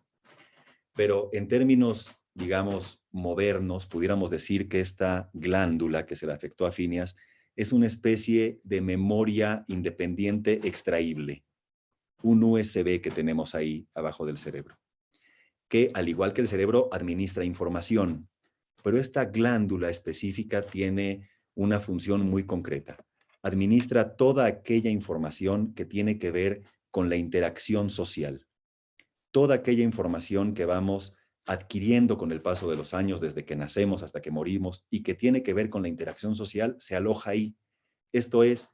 Pero en términos, digamos, modernos, pudiéramos decir que esta glándula que se le afectó a Phineas es una especie de memoria independiente extraíble, un USB que tenemos ahí abajo del cerebro, que al igual que el cerebro administra información, pero esta glándula específica tiene una función muy concreta. Administra toda aquella información que tiene que ver con la interacción social. Toda aquella información que vamos adquiriendo con el paso de los años, desde que nacemos hasta que morimos, y que tiene que ver con la interacción social, se aloja ahí. Esto es,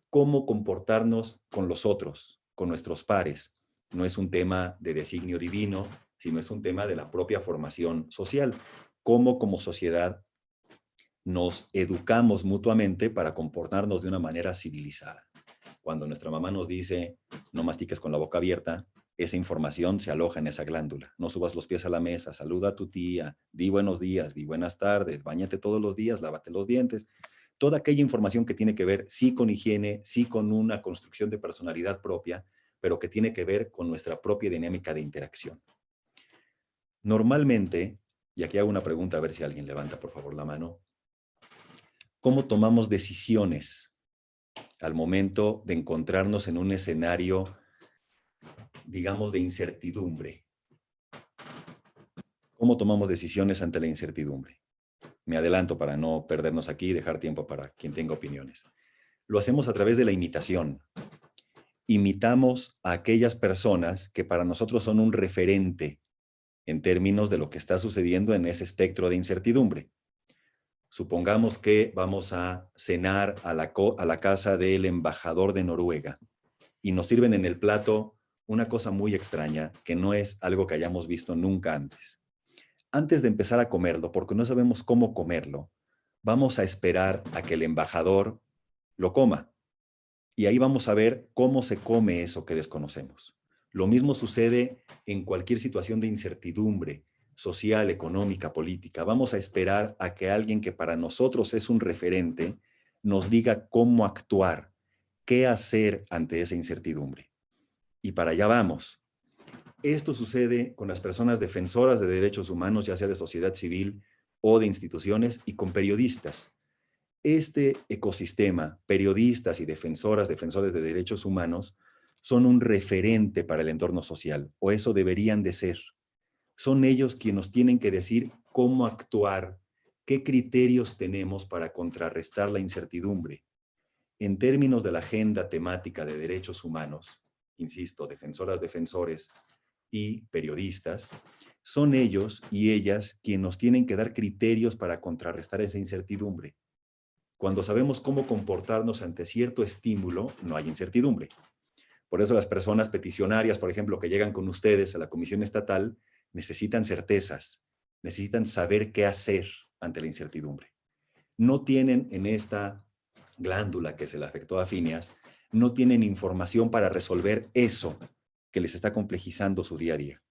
cómo comportarnos con los otros, con nuestros pares. No es un tema de designio divino, sino es un tema de la propia formación social. Cómo como sociedad nos educamos mutuamente para comportarnos de una manera civilizada. Cuando nuestra mamá nos dice, no mastiques con la boca abierta, esa información se aloja en esa glándula. No subas los pies a la mesa, saluda a tu tía, di buenos días, di buenas tardes, báñate todos los días, lávate los dientes. Toda aquella información que tiene que ver sí con higiene, sí con una construcción de personalidad propia, pero que tiene que ver con nuestra propia dinámica de interacción. Normalmente, y aquí hago una pregunta a ver si alguien levanta por favor la mano, ¿cómo tomamos decisiones al momento de encontrarnos en un escenario, digamos, de incertidumbre? ¿Cómo tomamos decisiones ante la incertidumbre? Me adelanto para no perdernos aquí y dejar tiempo para quien tenga opiniones. Lo hacemos a través de la imitación. Imitamos a aquellas personas que para nosotros son un referente en términos de lo que está sucediendo en ese espectro de incertidumbre. Supongamos que vamos a cenar a la casa del embajador de Noruega y nos sirven en el plato una cosa muy extraña que no es algo que hayamos visto nunca antes. Antes de empezar a comerlo, porque no sabemos cómo comerlo, vamos a esperar a que el embajador lo coma. Y ahí vamos a ver cómo se come eso que desconocemos. Lo mismo sucede en cualquier situación de incertidumbre social, económica, política. Vamos a esperar a que alguien que para nosotros es un referente nos diga cómo actuar, qué hacer ante esa incertidumbre. Y para allá vamos. Esto sucede con las personas defensoras de derechos humanos, ya sea de sociedad civil o de instituciones, y con periodistas. Este ecosistema, periodistas y defensores de derechos humanos, son un referente para el entorno social, o eso deberían de ser. Son ellos quienes nos tienen que decir cómo actuar, qué criterios tenemos para contrarrestar la incertidumbre. En términos de la agenda temática de derechos humanos, insisto, defensores y periodistas, son ellos y ellas quienes nos tienen que dar criterios para contrarrestar esa incertidumbre. Cuando sabemos cómo comportarnos ante cierto estímulo, no hay incertidumbre. Por eso las personas peticionarias, por ejemplo, que llegan con ustedes a la Comisión Estatal, necesitan certezas, necesitan saber qué hacer ante la incertidumbre. No tienen en esta glándula que se le afectó a Phineas, no tienen información para resolver eso que les está complejizando su día a día.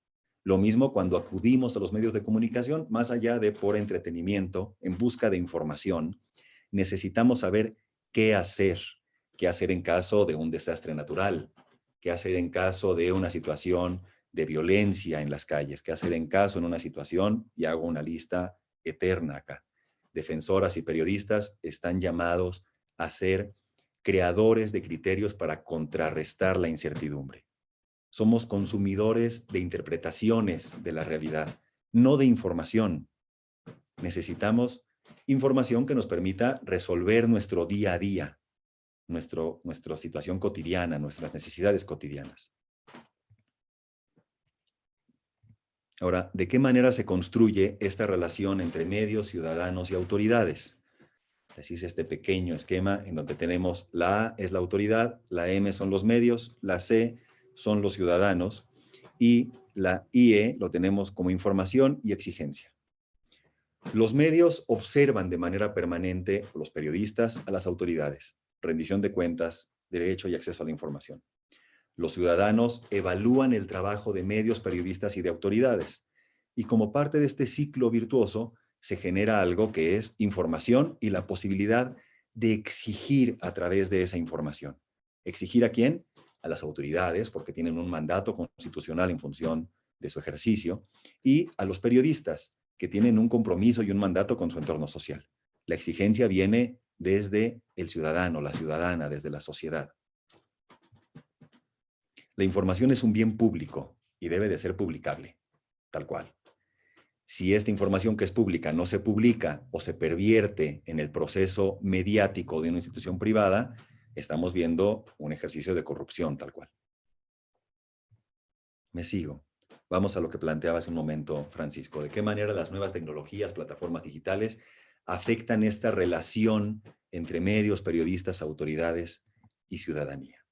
Lo mismo cuando acudimos a los medios de comunicación, más allá de por entretenimiento, en busca de información, necesitamos saber qué hacer en caso de un desastre natural, qué hacer en caso de una situación de violencia en las calles, qué hacer en caso en una situación, y hago una lista eterna acá. Defensoras y periodistas están llamados a ser creadores de criterios para contrarrestar la incertidumbre. Somos consumidores de interpretaciones de la realidad, no de información. Necesitamos información que nos permita resolver nuestro día a día, nuestra situación cotidiana, nuestras necesidades cotidianas. Ahora, ¿de qué manera se construye esta relación entre medios, ciudadanos y autoridades? Así es este pequeño esquema en donde tenemos la A es la autoridad, la M son los medios, la C son los ciudadanos y la IE lo tenemos como información y exigencia. Los medios observan de manera permanente, los periodistas, a las autoridades, rendición de cuentas, derecho y acceso a la información. Los ciudadanos evalúan el trabajo de medios, periodistas y de autoridades. Y como parte de este ciclo virtuoso, se genera algo que es información y la posibilidad de exigir a través de esa información. ¿Exigir a quién? A las autoridades, porque tienen un mandato constitucional en función de su ejercicio, y a los periodistas, que tienen un compromiso y un mandato con su entorno social. La exigencia viene desde el ciudadano, la ciudadana, desde la sociedad. La información es un bien público y debe de ser publicable, tal cual. Si esta información que es pública no se publica o se pervierte en el proceso mediático de una institución privada, estamos viendo un ejercicio de corrupción, tal cual. Me sigo. Vamos a lo que planteaba hace un momento Francisco. ¿De qué manera las nuevas tecnologías, plataformas digitales afectan esta relación entre medios, periodistas, autoridades y ciudadanía?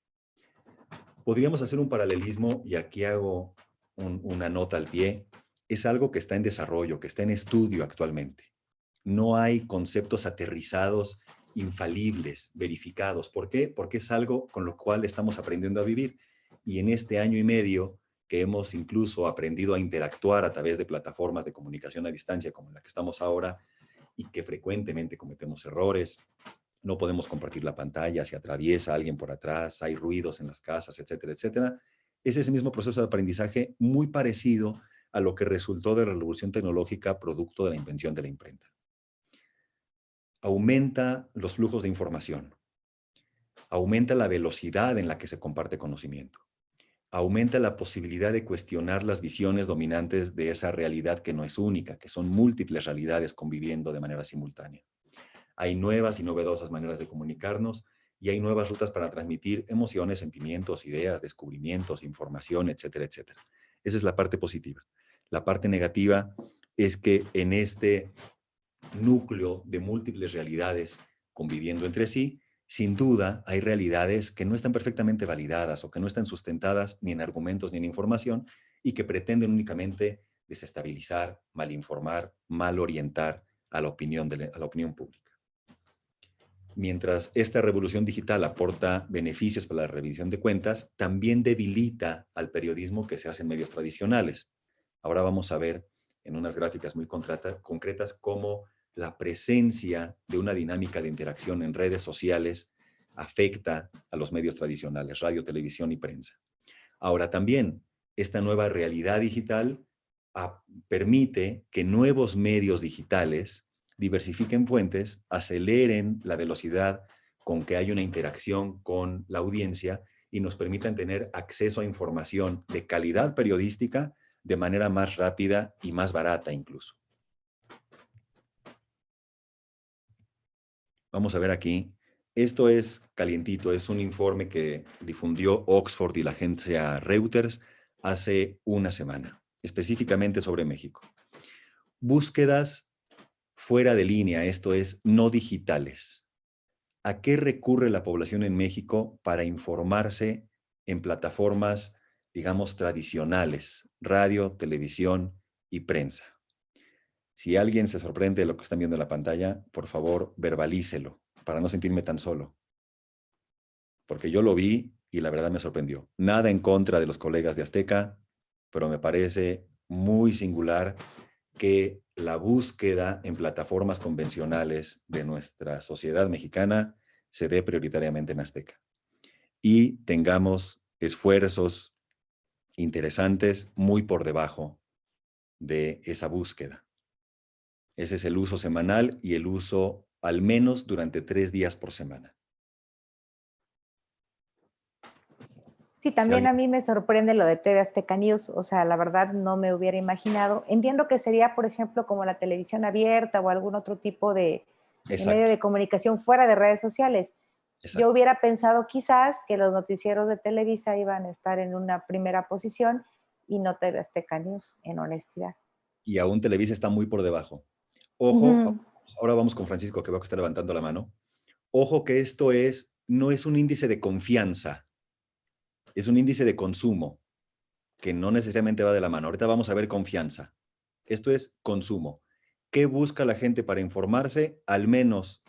Podríamos hacer un paralelismo, y aquí hago una nota al pie. Es algo que está en desarrollo, que está en estudio actualmente. No hay conceptos aterrizados, infalibles, verificados. ¿Por qué? Porque es algo con lo cual estamos aprendiendo a vivir. Y en este año y medio que hemos incluso aprendido a interactuar a través de plataformas de comunicación a distancia como la que estamos ahora, y que frecuentemente cometemos errores, no podemos compartir la pantalla, se atraviesa alguien por atrás, hay ruidos en las casas, etcétera, etcétera. Es ese mismo proceso de aprendizaje muy parecido a lo que resultó de la revolución tecnológica producto de la invención de la imprenta. Aumenta los flujos de información, aumenta la velocidad en la que se comparte conocimiento, aumenta la posibilidad de cuestionar las visiones dominantes de esa realidad que no es única, que son múltiples realidades conviviendo de manera simultánea. Hay nuevas y novedosas maneras de comunicarnos y hay nuevas rutas para transmitir emociones, sentimientos, ideas, descubrimientos, información, etcétera, etcétera. Esa es la parte positiva. La parte negativa es que en este núcleo de múltiples realidades conviviendo entre sí, sin duda hay realidades que no están perfectamente validadas o que no están sustentadas ni en argumentos ni en información y que pretenden únicamente desestabilizar, malinformar, mal orientar a la opinión pública. Mientras esta revolución digital aporta beneficios para la rendición de cuentas, también debilita al periodismo que se hace en medios tradicionales. Ahora vamos a ver en unas gráficas muy concretas cómo la presencia de una dinámica de interacción en redes sociales afecta a los medios tradicionales, radio, televisión y prensa. Ahora también, esta nueva realidad digital permite que nuevos medios digitales diversifiquen fuentes, aceleren la velocidad con que hay una interacción con la audiencia y nos permitan tener acceso a información de calidad periodística de manera más rápida y más barata incluso. Vamos a ver aquí. Esto es calientito, es un informe que difundió Oxford y la agencia Reuters hace una semana, específicamente sobre México. Búsquedas fuera de línea, esto es, no digitales. ¿A qué recurre la población en México para informarse en plataformas, digamos, tradicionales, radio, televisión y prensa? Si alguien se sorprende de lo que están viendo en la pantalla, por favor, verbalícelo para no sentirme tan solo. Porque yo lo vi y la verdad me sorprendió. Nada en contra de los colegas de Azteca, pero me parece muy singular que la búsqueda en plataformas convencionales de nuestra sociedad mexicana se dé prioritariamente en Azteca. Y tengamos esfuerzos interesantes muy por debajo de esa búsqueda. Ese es el uso semanal y el uso al menos durante 3 días por semana. Sí, también a mí me sorprende lo de TV Azteca News, o sea, la verdad no me hubiera imaginado. Entiendo que sería, por ejemplo, como la televisión abierta o algún otro tipo de medio de comunicación fuera de redes sociales. Exacto. Yo hubiera pensado quizás que los noticieros de Televisa iban a estar en una primera posición y no TV Azteca News, en honestidad. Y aún Televisa está muy por debajo. Ojo, ahora vamos con Francisco, que veo que está levantando la mano. Ojo que esto no es un índice de confianza, es un índice de consumo, que no necesariamente va de la mano. Ahorita vamos a ver confianza. Esto es consumo. ¿Qué busca la gente para informarse? Al menos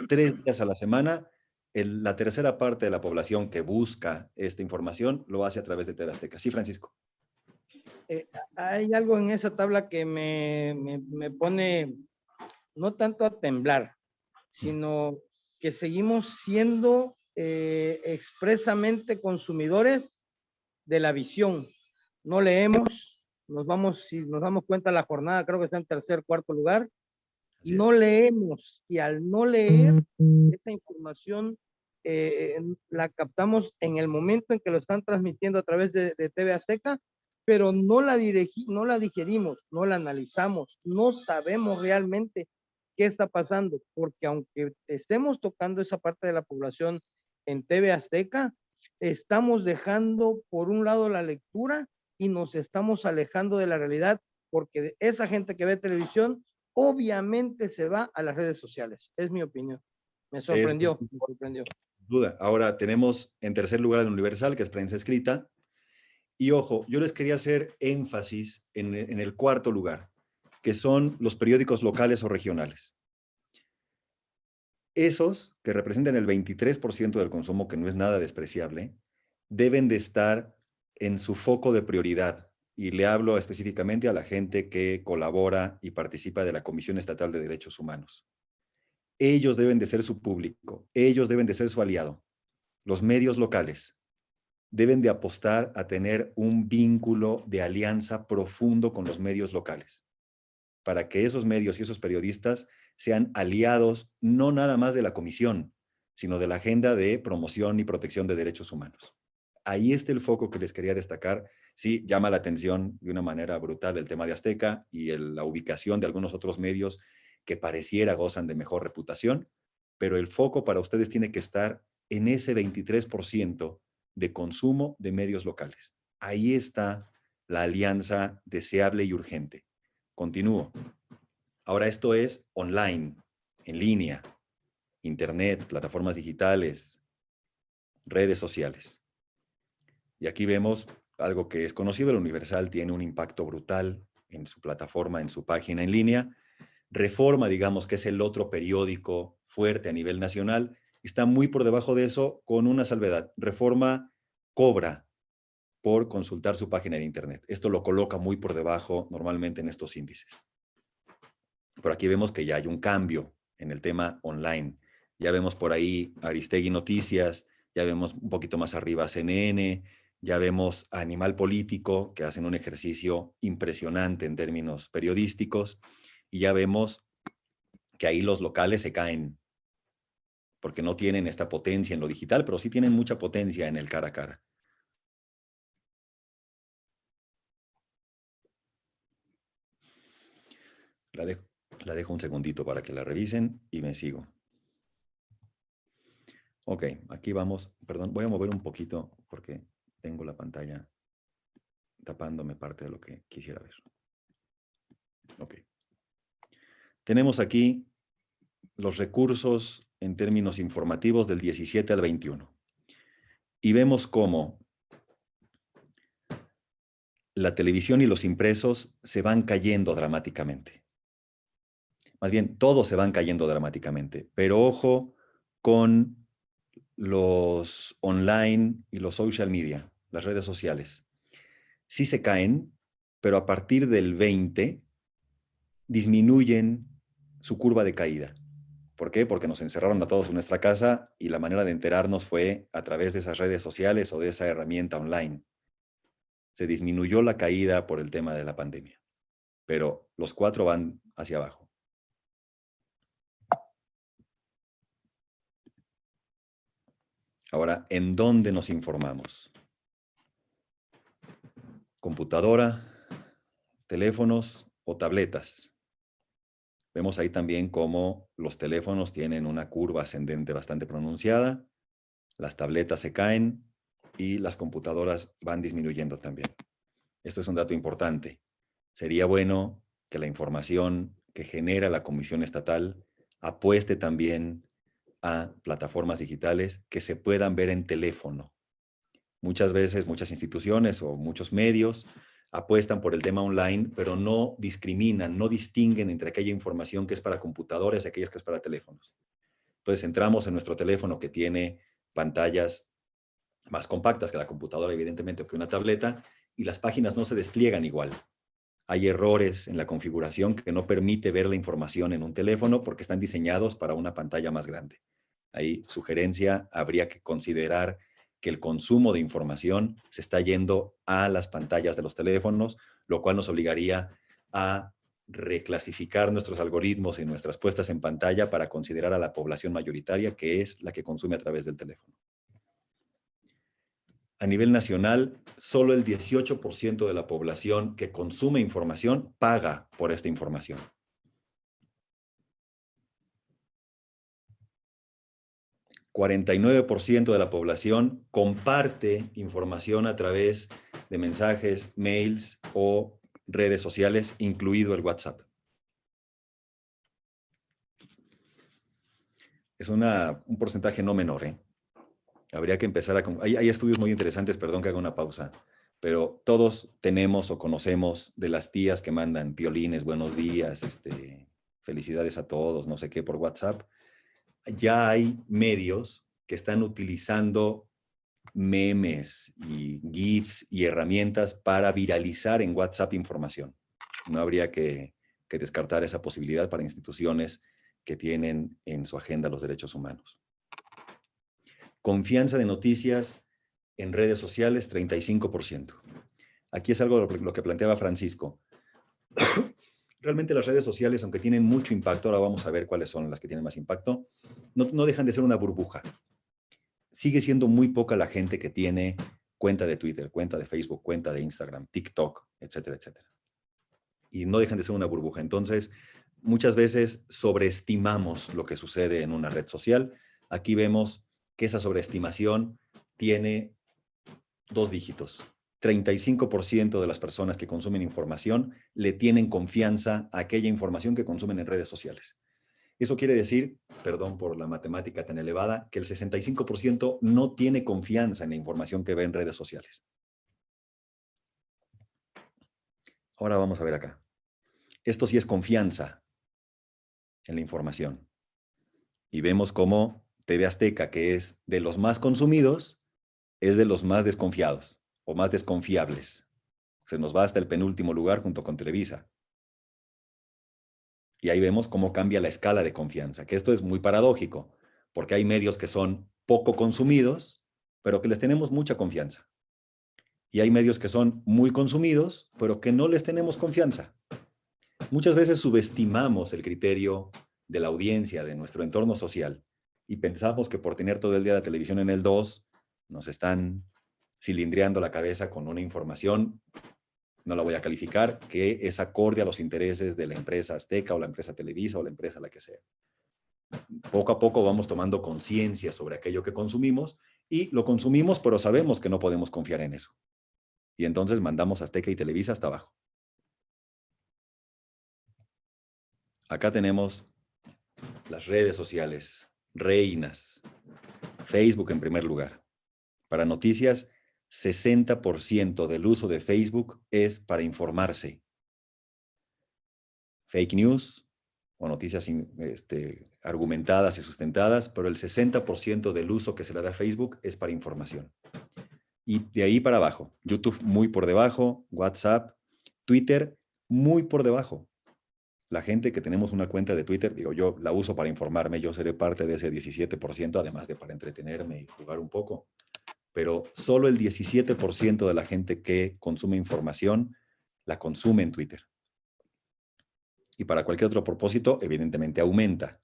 3 días a la semana la tercera parte de la población que busca esta información lo hace a través de TV Azteca. Sí, Francisco. Hay algo en esa tabla que me pone no tanto a temblar, sino que seguimos siendo expresamente consumidores de la visión. No leemos, si nos damos cuenta, la jornada creo que está en tercer, cuarto lugar. No leemos, y al no leer, esa información la captamos en el momento en que lo están transmitiendo a través de TV Azteca, pero no la digerimos, no la analizamos, no sabemos realmente qué está pasando, porque aunque estemos tocando esa parte de la población en TV Azteca, estamos dejando por un lado la lectura y nos estamos alejando de la realidad, porque esa gente que ve televisión obviamente se va a las redes sociales. Es mi opinión. Me sorprendió. Duda. Ahora tenemos en tercer lugar el Universal, que es prensa escrita. Y ojo, yo les quería hacer énfasis en el cuarto lugar, que son los periódicos locales o regionales. Esos, que representan el 23% del consumo, que no es nada despreciable, deben de estar en su foco de prioridad. Y le hablo específicamente a la gente que colabora y participa de la Comisión Estatal de Derechos Humanos. Ellos deben de ser su público, ellos deben de ser su aliado. Los medios locales deben de apostar a tener un vínculo de alianza profundo con los medios locales, para que esos medios y esos periodistas sean aliados no nada más de la comisión, sino de la agenda de promoción y protección de derechos humanos. Ahí está el foco que les quería destacar. Sí, llama la atención de una manera brutal el tema de Azteca y la ubicación de algunos otros medios que pareciera gozan de mejor reputación, pero el foco para ustedes tiene que estar en ese 23% de consumo de medios locales. Ahí está la alianza deseable y urgente. Continúo. Ahora esto es online, en línea, internet, plataformas digitales, redes sociales. Y aquí vemos algo que es conocido, el Universal tiene un impacto brutal en su plataforma, en su página en línea. Reforma, digamos, que es el otro periódico fuerte a nivel nacional, está muy por debajo de eso, con una salvedad. Reforma cobra por consultar su página de internet. Esto lo coloca muy por debajo normalmente en estos índices. Pero aquí vemos que ya hay un cambio en el tema online. Ya vemos por ahí Aristegui Noticias, ya vemos un poquito más arriba CNN, ya vemos a Animal Político, que hacen un ejercicio impresionante en términos periodísticos, y ya vemos que ahí los locales se caen, porque no tienen esta potencia en lo digital, pero sí tienen mucha potencia en el cara a cara. La dejo un segundito para que la revisen y me sigo. Ok, aquí vamos. Perdón, voy a mover un poquito porque tengo la pantalla tapándome parte de lo que quisiera ver. Ok. Tenemos aquí los recursos en términos informativos del 17 al 21. Y vemos cómo la televisión y los impresos se van cayendo dramáticamente. Más bien, todos se van cayendo dramáticamente. Pero ojo con los online y los social media, las redes sociales. Sí se caen, pero a partir del 20 disminuyen su curva de caída. ¿Por qué? Porque nos encerraron a todos en nuestra casa y la manera de enterarnos fue a través de esas redes sociales o de esa herramienta online. Se disminuyó la caída por el tema de la pandemia, pero los cuatro van hacia abajo. Ahora, ¿en dónde nos informamos? Computadora, teléfonos o tabletas. Vemos ahí también cómo los teléfonos tienen una curva ascendente bastante pronunciada, las tabletas se caen y las computadoras van disminuyendo también. Esto es un dato importante. Sería bueno que la información que genera la Comisión Estatal apueste también a plataformas digitales que se puedan ver en teléfono. Muchas veces, muchas instituciones o muchos medios apuestan por el tema online, pero no discriminan, no distinguen entre aquella información que es para computadoras y aquellas que es para teléfonos. Entonces entramos en nuestro teléfono que tiene pantallas más compactas que la computadora, evidentemente, o que una tableta, y las páginas no se despliegan igual. Hay errores en la configuración que no permite ver la información en un teléfono porque están diseñados para una pantalla más grande. Ahí, sugerencia, habría que considerar que el consumo de información se está yendo a las pantallas de los teléfonos, lo cual nos obligaría a reclasificar nuestros algoritmos y nuestras puestas en pantalla para considerar a la población mayoritaria, que es la que consume a través del teléfono. A nivel nacional, solo el 18% de la población que consume información paga por esta información. El 49% de la población comparte información a través de mensajes, mails o redes sociales, incluido el WhatsApp. Es un porcentaje no menor, ¿eh? Habría que empezar a... Hay estudios muy interesantes, perdón que haga una pausa, pero todos tenemos o conocemos de las tías que mandan piolines, buenos días, felicidades a todos, no sé qué, por WhatsApp. Ya hay medios que están utilizando memes y GIFs y herramientas para viralizar en WhatsApp información. No habría que descartar esa posibilidad para instituciones que tienen en su agenda los derechos humanos. Confianza de noticias en redes sociales, 35%. Aquí es algo lo que planteaba Francisco. Realmente las redes sociales, aunque tienen mucho impacto, ahora vamos a ver cuáles son las que tienen más impacto, no dejan de ser una burbuja. Sigue siendo muy poca la gente que tiene cuenta de Twitter, cuenta de Facebook, cuenta de Instagram, TikTok, etcétera, etcétera. Y no dejan de ser una burbuja. Entonces, muchas veces sobreestimamos lo que sucede en una red social. Aquí vemos que esa sobreestimación tiene 2 dígitos. 35% de las personas que consumen información le tienen confianza a aquella información que consumen en redes sociales. Eso quiere decir, perdón por la matemática tan elevada, que el 65% no tiene confianza en la información que ve en redes sociales. Ahora vamos a ver acá. Esto sí es confianza en la información. Y vemos cómo TV Azteca, que es de los más consumidos, es de los más desconfiados o más desconfiables. Se nos va hasta el penúltimo lugar junto con Televisa. Y ahí vemos cómo cambia la escala de confianza, que esto es muy paradójico, porque hay medios que son poco consumidos, pero que les tenemos mucha confianza. Y hay medios que son muy consumidos, pero que no les tenemos confianza. Muchas veces subestimamos el criterio de la audiencia, de nuestro entorno social, y pensamos que por tener todo el día la televisión en el 2, nos están cilindreando la cabeza con una información, no la voy a calificar, que es acorde a los intereses de la empresa Azteca o la empresa Televisa o la empresa la que sea. Poco a poco vamos tomando conciencia sobre aquello que consumimos y lo consumimos, pero sabemos que no podemos confiar en eso. Y entonces mandamos Azteca y Televisa hasta abajo. Acá tenemos las redes sociales, reinas. Facebook en primer lugar. Para noticias, 60% del uso de Facebook es para informarse. Fake news o noticias argumentadas y sustentadas, pero el 60% del uso que se le da a Facebook es para información. Y de ahí para abajo, YouTube muy por debajo, WhatsApp, Twitter muy por debajo. La gente que tenemos una cuenta de Twitter, digo, yo la uso para informarme, yo seré parte de ese 17%, además de para entretenerme y jugar un poco. Pero solo el 17% de la gente que consume información la consume en Twitter. Y para cualquier otro propósito, evidentemente aumenta.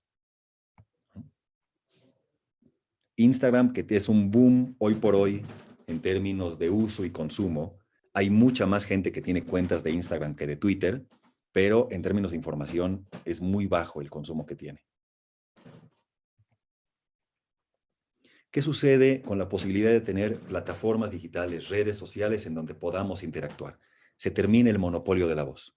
Instagram, que es un boom hoy por hoy en términos de uso y consumo, hay mucha más gente que tiene cuentas de Instagram que de Twitter, pero en términos de información es muy bajo el consumo que tiene. ¿Qué sucede con la posibilidad de tener plataformas digitales, redes sociales en donde podamos interactuar? Se termina el monopolio de la voz.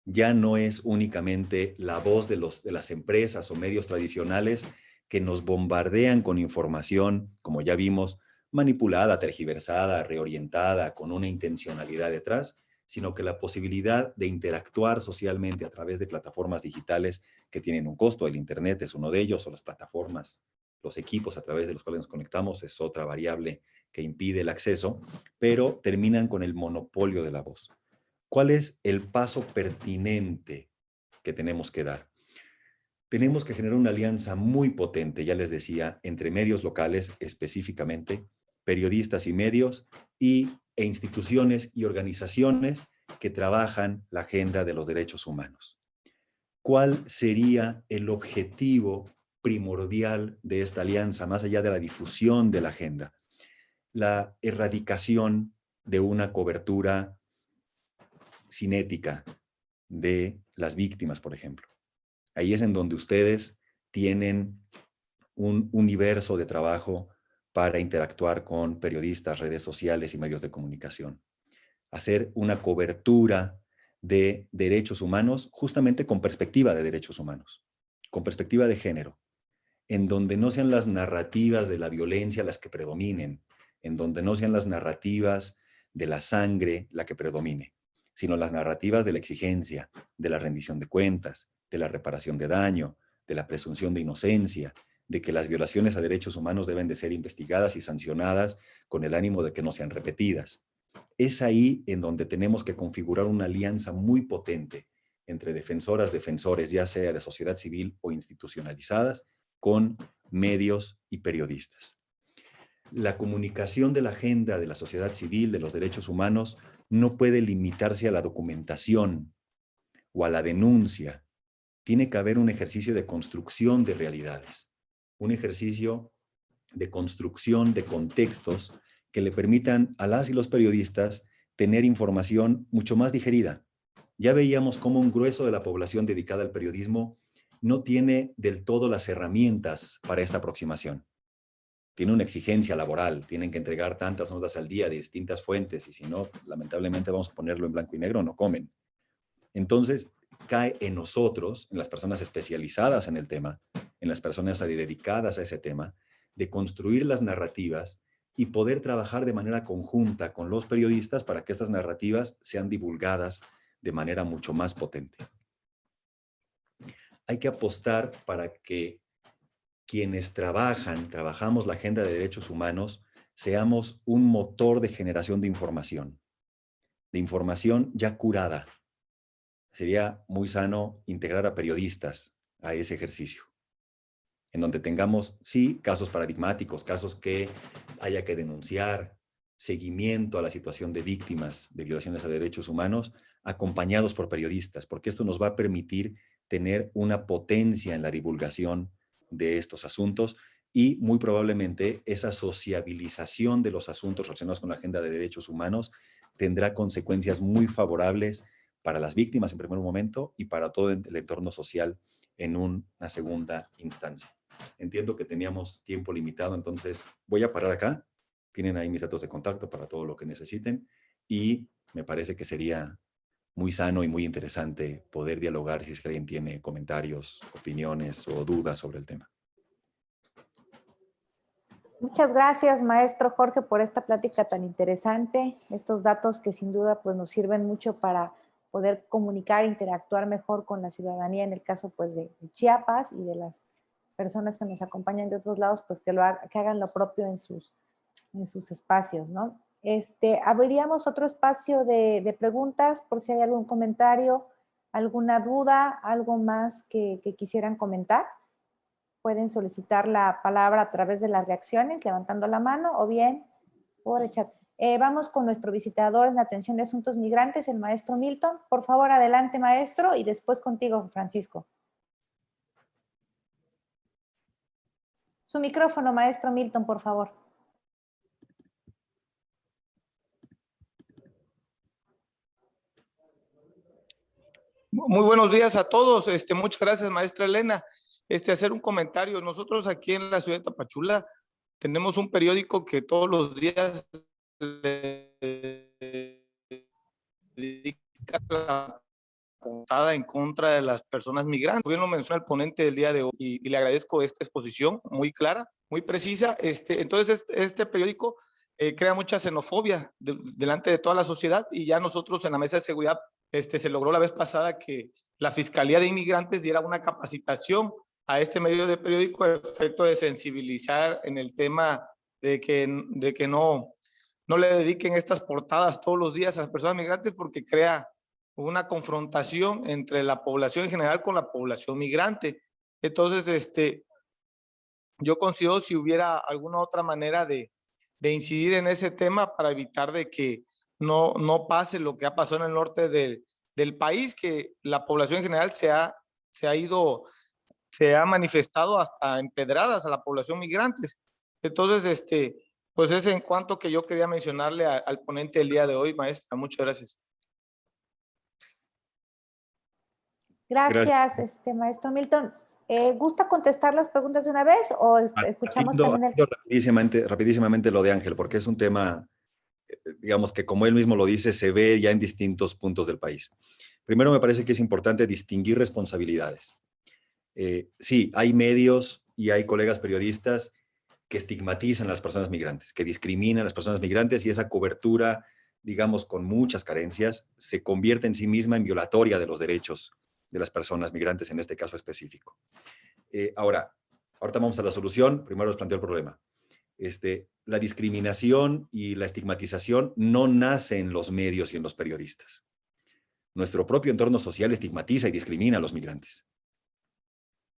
Ya no es únicamente la voz de las empresas o medios tradicionales que nos bombardean con información, como ya vimos, manipulada, tergiversada, reorientada, con una intencionalidad detrás, sino que la posibilidad de interactuar socialmente a través de plataformas digitales que tienen un costo. El Internet es uno de ellos, o las plataformas, los equipos a través de los cuales nos conectamos es otra variable que impide el acceso, pero terminan con el monopolio de la voz. ¿Cuál es el paso pertinente que tenemos que dar? Tenemos que generar una alianza muy potente, ya les decía, entre medios locales específicamente, periodistas y medios, e instituciones y organizaciones que trabajan la agenda de los derechos humanos. ¿Cuál sería el objetivo primordial de esta alianza, más allá de la difusión de la agenda? La erradicación de una cobertura cinética de las víctimas, por ejemplo. Ahí es en donde ustedes tienen un universo de trabajo para interactuar con periodistas, redes sociales y medios de comunicación. Hacer una cobertura de derechos humanos justamente con perspectiva de derechos humanos, con perspectiva de género, en donde no sean las narrativas de la violencia las que predominen, en donde no sean las narrativas de la sangre la que predomine, sino las narrativas de la exigencia, de la rendición de cuentas, de la reparación de daño, de la presunción de inocencia, de que las violaciones a derechos humanos deben de ser investigadas y sancionadas con el ánimo de que no sean repetidas. Es ahí en donde tenemos que configurar una alianza muy potente entre defensoras, defensores, ya sea de sociedad civil o institucionalizadas, con medios y periodistas. La comunicación de la agenda de la sociedad civil, de los derechos humanos, no puede limitarse a la documentación o a la denuncia. Tiene que haber un ejercicio de construcción de realidades, un ejercicio de construcción de contextos que le permitan a las y los periodistas tener información mucho más digerida. Ya veíamos cómo un grueso de la población dedicada al periodismo no tiene del todo las herramientas para esta aproximación. Tiene una exigencia laboral, tienen que entregar tantas notas al día de distintas fuentes y si no, lamentablemente vamos a ponerlo en blanco y negro, no comen. Entonces, cae en nosotros, en las personas especializadas en el tema, en las personas dedicadas a ese tema, de construir las narrativas y poder trabajar de manera conjunta con los periodistas para que estas narrativas sean divulgadas de manera mucho más potente. Hay que apostar para que quienes trabajamos la agenda de derechos humanos, seamos un motor de generación de información ya curada. Sería muy sano integrar a periodistas a ese ejercicio, en donde tengamos, sí, casos paradigmáticos, casos que haya que denunciar, seguimiento a la situación de víctimas de violaciones a derechos humanos, acompañados por periodistas, porque esto nos va a permitir tener una potencia en la divulgación de estos asuntos y muy probablemente esa sociabilización de los asuntos relacionados con la agenda de derechos humanos tendrá consecuencias muy favorables para las víctimas en primer momento y para todo el entorno social en una segunda instancia. Entiendo que teníamos tiempo limitado, entonces voy a parar acá. Tienen ahí mis datos de contacto para todo lo que necesiten y me parece que sería muy sano y muy interesante poder dialogar si es que alguien tiene comentarios, opiniones o dudas sobre el tema. Muchas gracias, maestro Jorge, por esta plática tan interesante, estos datos que sin duda pues, nos sirven mucho para poder comunicar e interactuar mejor con la ciudadanía, en el caso pues, de Chiapas y de las personas que nos acompañan de otros lados, pues que hagan lo propio en sus espacios, ¿no? Abriríamos otro espacio de preguntas por si hay algún comentario, alguna duda, algo más que quisieran comentar. Pueden solicitar la palabra a través de las reacciones, levantando la mano o bien por el chat. Vamos con nuestro visitador en atención de asuntos migrantes, el maestro Milton. Por favor, adelante, maestro, y después contigo, Francisco. Su micrófono, maestro Milton, por favor. Muy buenos días a todos. Muchas gracias, maestra Elena. Hacer un comentario. Nosotros aquí en la ciudad de Tapachula tenemos un periódico que todos los días dedica la portada en contra de las personas migrantes. Bien lo menciona el ponente del día de hoy y le agradezco esta exposición muy clara, muy precisa. Entonces, este periódico crea mucha xenofobia delante de toda la sociedad, y ya nosotros en la mesa de seguridad se logró la vez pasada que la Fiscalía de Inmigrantes diera una capacitación a este medio de periódico a efecto de sensibilizar en el tema de que no le dediquen estas portadas todos los días a las personas migrantes, porque crea una confrontación entre la población en general con la población migrante. Entonces, yo considero si hubiera alguna otra manera de incidir en ese tema para evitar de que no pase lo que ha pasado en el norte del país, que la población en general se ha manifestado hasta empedradas a la población migrantes. Entonces, pues es en cuanto que yo quería mencionarle al ponente el día de hoy, maestra. Muchas gracias. Gracias, maestro Milton. ¿Gusta contestar las preguntas de una vez o escuchamos también el... Rapidísimamente lo de Ángel, porque es un tema, digamos que como él mismo lo dice, se ve ya en distintos puntos del país. Primero, me parece que es importante distinguir responsabilidades. Sí, hay medios y hay colegas periodistas que estigmatizan a las personas migrantes, que discriminan a las personas migrantes, y esa cobertura, digamos, con muchas carencias, se convierte en sí misma en violatoria de los derechos de las personas migrantes en este caso específico. Ahorita vamos a la solución. Primero les planteo el problema. La discriminación y la estigmatización no nace en los medios y en los periodistas. Nuestro propio entorno social estigmatiza y discrimina a los migrantes.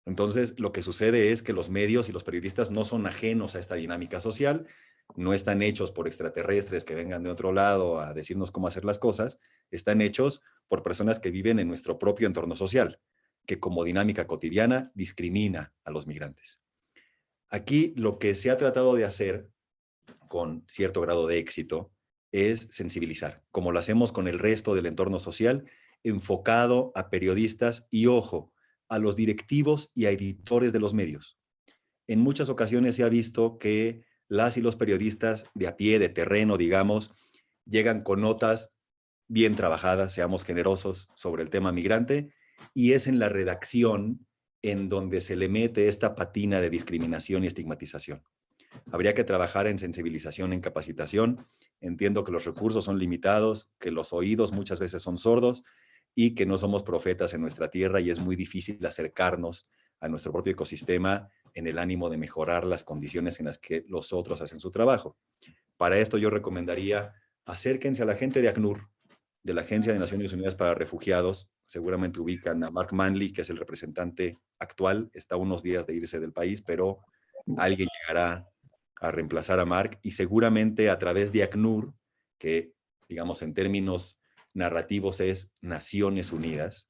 Entonces, lo que sucede es que los medios y los periodistas no son ajenos a esta dinámica social, no están hechos por extraterrestres que vengan de otro lado a decirnos cómo hacer las cosas, están hechos por personas que viven en nuestro propio entorno social, que como dinámica cotidiana discrimina a los migrantes. Aquí lo que se ha tratado de hacer con cierto grado de éxito es sensibilizar, como lo hacemos con el resto del entorno social, enfocado a periodistas y, ojo, a los directivos y a editores de los medios. En muchas ocasiones se ha visto que las y los periodistas de a pie, de terreno, digamos, llegan con notas bien trabajadas, seamos generosos, sobre el tema migrante, y es en la redacción en donde se le mete esta patina de discriminación y estigmatización. Habría que trabajar en sensibilización, en capacitación. Entiendo que los recursos son limitados, que los oídos muchas veces son sordos y que no somos profetas en nuestra tierra, y es muy difícil acercarnos a nuestro propio ecosistema en el ánimo de mejorar las condiciones en las que los otros hacen su trabajo. Para esto yo recomendaría: acérquense a la gente de ACNUR, de la Agencia de Naciones Unidas para Refugiados. Seguramente ubican a Mark Manley, que es el representante actual, está a unos días de irse del país, pero alguien llegará a reemplazar a Mark, y seguramente a través de ACNUR, que digamos en términos narrativos es Naciones Unidas,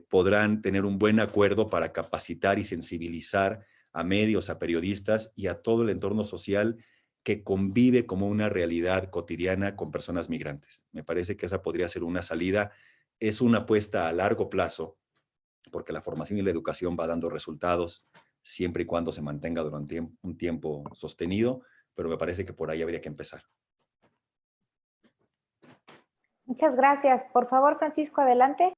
podrán tener un buen acuerdo para capacitar y sensibilizar a medios, a periodistas y a todo el entorno social que convive como una realidad cotidiana con personas migrantes. Me parece que esa podría ser una salida. Es una apuesta a largo plazo, porque la formación y la educación va dando resultados siempre y cuando se mantenga durante un tiempo sostenido, pero me parece que por ahí habría que empezar. Muchas gracias. Por favor, Francisco, adelante.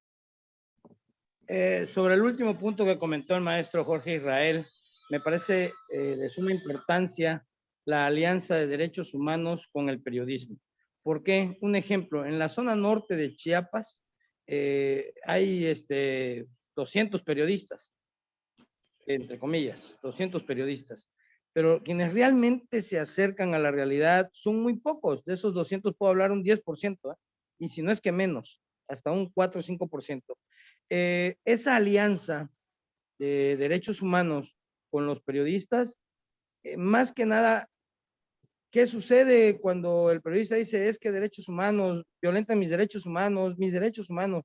Sobre el último punto que comentó el maestro Jorge Israel, me parece de suma importancia la alianza de derechos humanos con el periodismo. ¿Por qué? Un ejemplo, en la zona norte de Chiapas hay 200 periodistas, entre comillas, 200 periodistas, pero quienes realmente se acercan a la realidad son muy pocos. De esos 200 puedo hablar un 10%, y si no es que menos, hasta un 4 o 5%. Esa alianza de derechos humanos con los periodistas, más que nada, ¿qué sucede cuando el periodista dice es que derechos humanos, violentan mis derechos humanos, mis derechos humanos?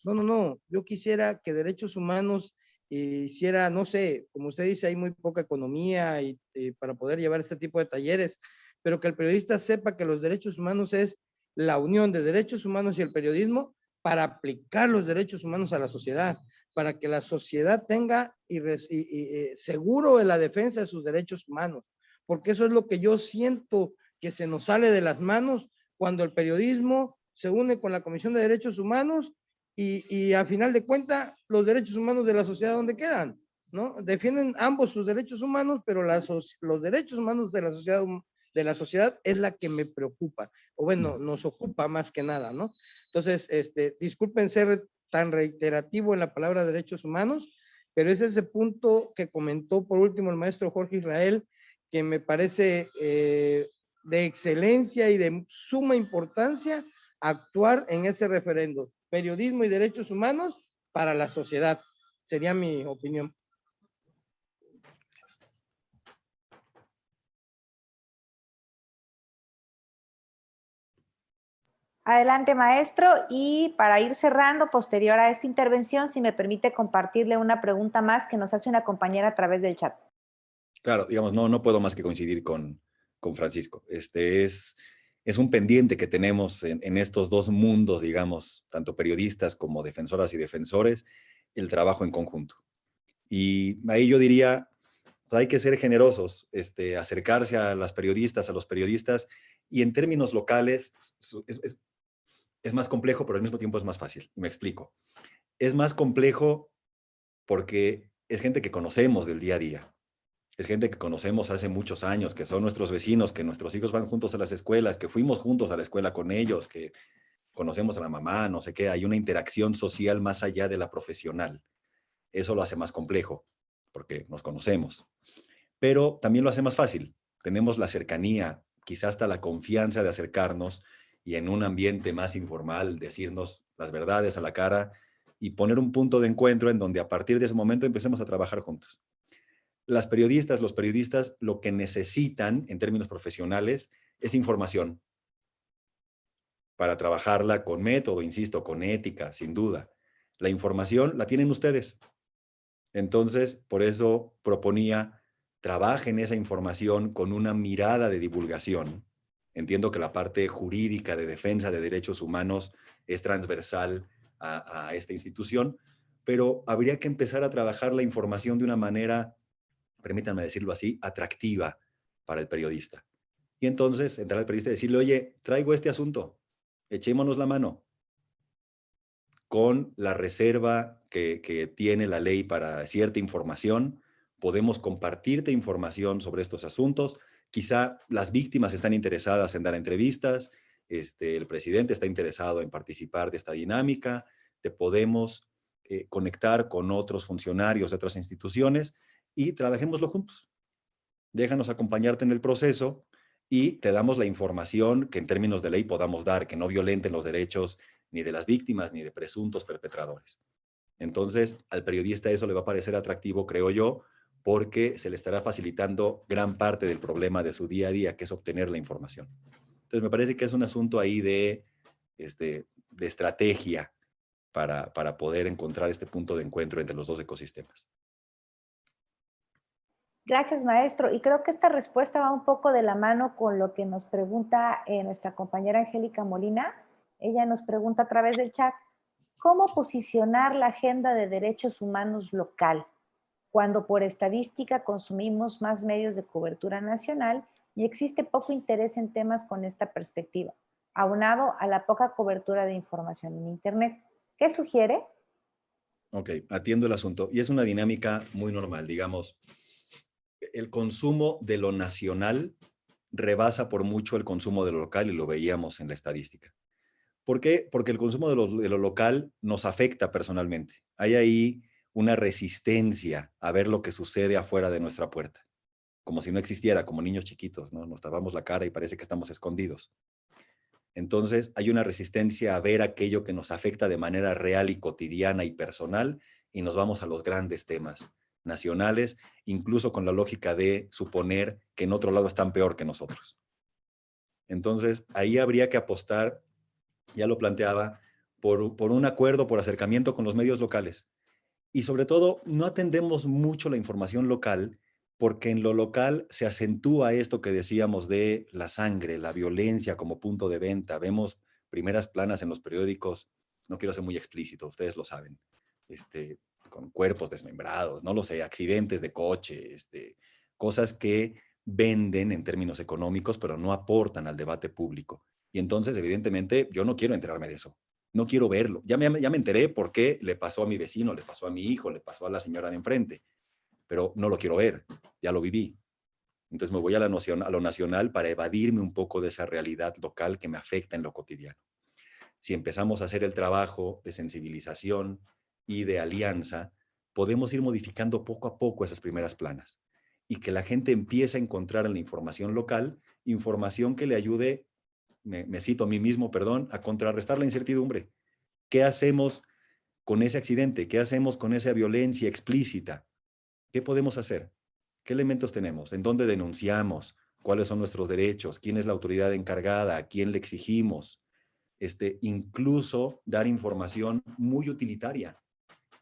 No, yo quisiera que derechos humanos hiciera, no sé, como usted dice, hay muy poca economía y para poder llevar este tipo de talleres, pero que el periodista sepa que los derechos humanos es la unión de derechos humanos y el periodismo para aplicar los derechos humanos a la sociedad, para que la sociedad tenga seguro en la defensa de sus derechos humanos, porque eso es lo que yo siento que se nos sale de las manos cuando el periodismo se une con la Comisión de Derechos Humanos y a final de cuentas los derechos humanos de la sociedad, ¿dónde quedan? ¿No? Defienden ambos sus derechos humanos, pero los derechos humanos de la sociedad de la sociedad es la que me preocupa, o bueno, nos ocupa más que nada, ¿no? Entonces, disculpen ser tan reiterativo en la palabra derechos humanos, pero es ese punto que comentó por último el maestro Jorge Israel, que me parece de excelencia y de suma importancia actuar en ese referendo, periodismo y derechos humanos para la sociedad. Sería mi opinión. Adelante, maestro. Y para ir cerrando, posterior a esta intervención, si me permite compartirle una pregunta más que nos hace una compañera a través del chat. Claro, digamos, no puedo más que coincidir con Francisco. Es un pendiente que tenemos en estos dos mundos, digamos, tanto periodistas como defensoras y defensores, el trabajo en conjunto. Y ahí yo diría, pues hay que ser generosos, acercarse a las periodistas, a los periodistas, y en términos locales es más complejo, pero al mismo tiempo es más fácil. Y me explico. Es más complejo porque es gente que conocemos del día a día. Es gente que conocemos hace muchos años, que son nuestros vecinos, que nuestros hijos van juntos a las escuelas, que fuimos juntos a la escuela con ellos, que conocemos a la mamá, no sé qué. Hay una interacción social más allá de la profesional. Eso lo hace más complejo, porque nos conocemos. Pero también lo hace más fácil. Tenemos la cercanía, quizás hasta la confianza de acercarnos y en un ambiente más informal decirnos las verdades a la cara y poner un punto de encuentro en donde a partir de ese momento empecemos a trabajar juntos. Las periodistas, los periodistas, lo que necesitan en términos profesionales es información para trabajarla con método, insisto, con ética, sin duda. La información la tienen ustedes. Entonces, por eso proponía, trabajen esa información con una mirada de divulgación. Entiendo que la parte jurídica de defensa de derechos humanos es transversal a esta institución, pero habría que empezar a trabajar la información de una manera, permítanme decirlo así, atractiva para el periodista. Y entonces entrar al periodista y decirle, oye, traigo este asunto, echémonos la mano, con la reserva que tiene la ley para cierta información, podemos compartirte información sobre estos asuntos. Quizá las víctimas están interesadas en dar entrevistas, el presidente está interesado en participar de esta dinámica, te podemos conectar con otros funcionarios de otras instituciones y trabajémoslo juntos. Déjanos acompañarte en el proceso y te damos la información que en términos de ley podamos dar, que no violenten los derechos ni de las víctimas ni de presuntos perpetradores. Entonces, al periodista eso le va a parecer atractivo, creo yo, porque se le estará facilitando gran parte del problema de su día a día, que es obtener la información. Entonces, me parece que es un asunto ahí de estrategia para poder encontrar este punto de encuentro entre los dos ecosistemas. Gracias, maestro. Y creo que esta respuesta va un poco de la mano con lo que nos pregunta nuestra compañera Angélica Molina. Ella nos pregunta a través del chat, ¿cómo posicionar la agenda de derechos humanos local cuando por estadística consumimos más medios de cobertura nacional y existe poco interés en temas con esta perspectiva, aunado a la poca cobertura de información en Internet? ¿Qué sugiere? Ok, atiendo el asunto. Y es una dinámica muy normal, digamos. El consumo de lo nacional rebasa por mucho el consumo de lo local y lo veíamos en la estadística. ¿Por qué? Porque el consumo de lo local nos afecta personalmente. Hay ahí una resistencia a ver lo que sucede afuera de nuestra puerta, como si no existiera, como niños chiquitos, ¿no? Nos tapamos la cara y parece que estamos escondidos. Entonces, hay una resistencia a ver aquello que nos afecta de manera real y cotidiana y personal y nos vamos a los grandes temas nacionales, incluso con la lógica de suponer que en otro lado están peor que nosotros. Entonces, ahí habría que apostar, ya lo planteaba, por un acuerdo, por acercamiento con los medios locales. Y sobre todo, no atendemos mucho la información local porque en lo local se acentúa esto que decíamos de la sangre, la violencia como punto de venta. Vemos primeras planas en los periódicos, no quiero ser muy explícito, ustedes lo saben, con cuerpos desmembrados, no lo sé, accidentes de coche, cosas que venden en términos económicos, pero no aportan al debate público. Y entonces, evidentemente, yo no quiero enterarme de eso. No quiero verlo. Ya me enteré por qué le pasó a mi vecino, le pasó a mi hijo, le pasó a la señora de enfrente, pero no lo quiero ver, ya lo viví. Entonces me voy a lo nacional para evadirme un poco de esa realidad local que me afecta en lo cotidiano. Si empezamos a hacer el trabajo de sensibilización y de alianza, podemos ir modificando poco a poco esas primeras planas y que la gente empiece a encontrar en la información local información que le ayude, me cito a mí mismo, perdón, a contrarrestar la incertidumbre. ¿Qué hacemos con ese accidente? ¿Qué hacemos con esa violencia explícita? ¿Qué podemos hacer? ¿Qué elementos tenemos? ¿En dónde denunciamos? ¿Cuáles son nuestros derechos? ¿Quién es la autoridad encargada? ¿A quién le exigimos? Incluso dar información muy utilitaria.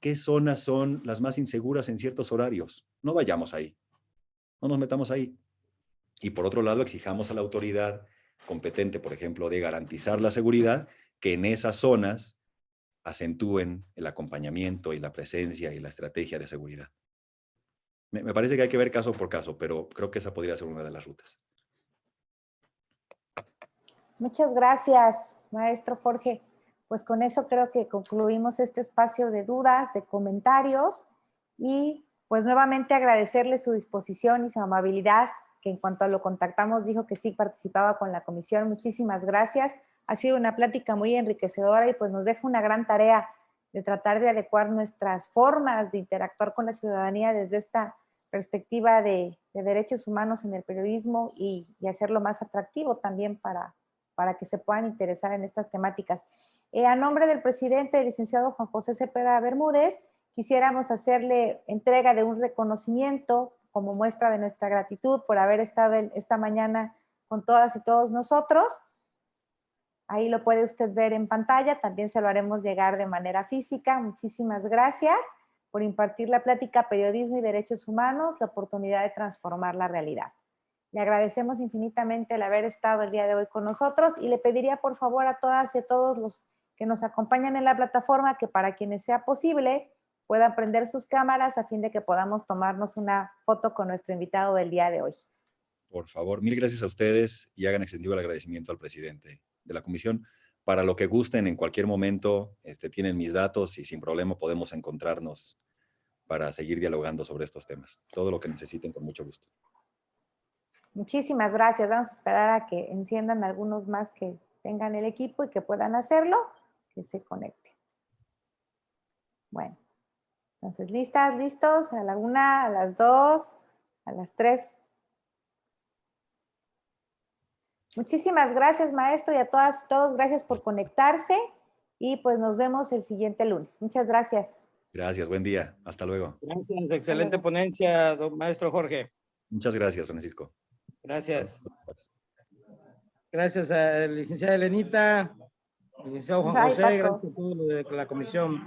¿Qué zonas son las más inseguras en ciertos horarios? No vayamos ahí. No nos metamos ahí. Y por otro lado, exijamos a la autoridad competente, por ejemplo, de garantizar la seguridad, que en esas zonas acentúen el acompañamiento y la presencia y la estrategia de seguridad. Me parece que hay que ver caso por caso, pero creo que esa podría ser una de las rutas. Muchas gracias, maestro Jorge. Pues con eso creo que concluimos este espacio de dudas, de comentarios y pues nuevamente agradecerle su disposición y su amabilidad, que en cuanto lo contactamos dijo que sí participaba con la comisión. Muchísimas gracias. Ha sido una plática muy enriquecedora y pues nos deja una gran tarea de tratar de adecuar nuestras formas de interactuar con la ciudadanía desde esta perspectiva de derechos humanos en el periodismo y hacerlo más atractivo también para que se puedan interesar en estas temáticas. A nombre del presidente, el licenciado Juan José Cepeda Bermúdez, quisiéramos hacerle entrega de un reconocimiento como muestra de nuestra gratitud por haber estado esta mañana con todas y todos nosotros. Ahí lo puede usted ver en pantalla, también se lo haremos llegar de manera física. Muchísimas gracias por impartir la plática Periodismo y Derechos Humanos, la oportunidad de transformar la realidad. Le agradecemos infinitamente el haber estado el día de hoy con nosotros y le pediría por favor a todas y a todos los que nos acompañan en la plataforma que para quienes sea posible puedan prender sus cámaras a fin de que podamos tomarnos una foto con nuestro invitado del día de hoy. Por favor, mil gracias a ustedes y hagan extensivo el agradecimiento al presidente de la comisión. Para lo que gusten en cualquier momento, tienen mis datos y sin problema podemos encontrarnos para seguir dialogando sobre estos temas. Todo lo que necesiten, con mucho gusto. Muchísimas gracias. Vamos a esperar a que enciendan algunos más que tengan el equipo y que puedan hacerlo, que se conecten. Bueno, entonces, ¿listas? ¿Listos? A la 1, a las 2, a las 3. Muchísimas gracias, maestro, y a todas y todos, gracias por conectarse y pues nos vemos el siguiente lunes. Muchas gracias. Gracias, buen día. Hasta luego. Gracias, excelente ponencia, don maestro Jorge. Muchas gracias, Francisco. Gracias. Gracias a la licenciada Elenita, al licenciado Juan José, gracias a todos los de la comisión.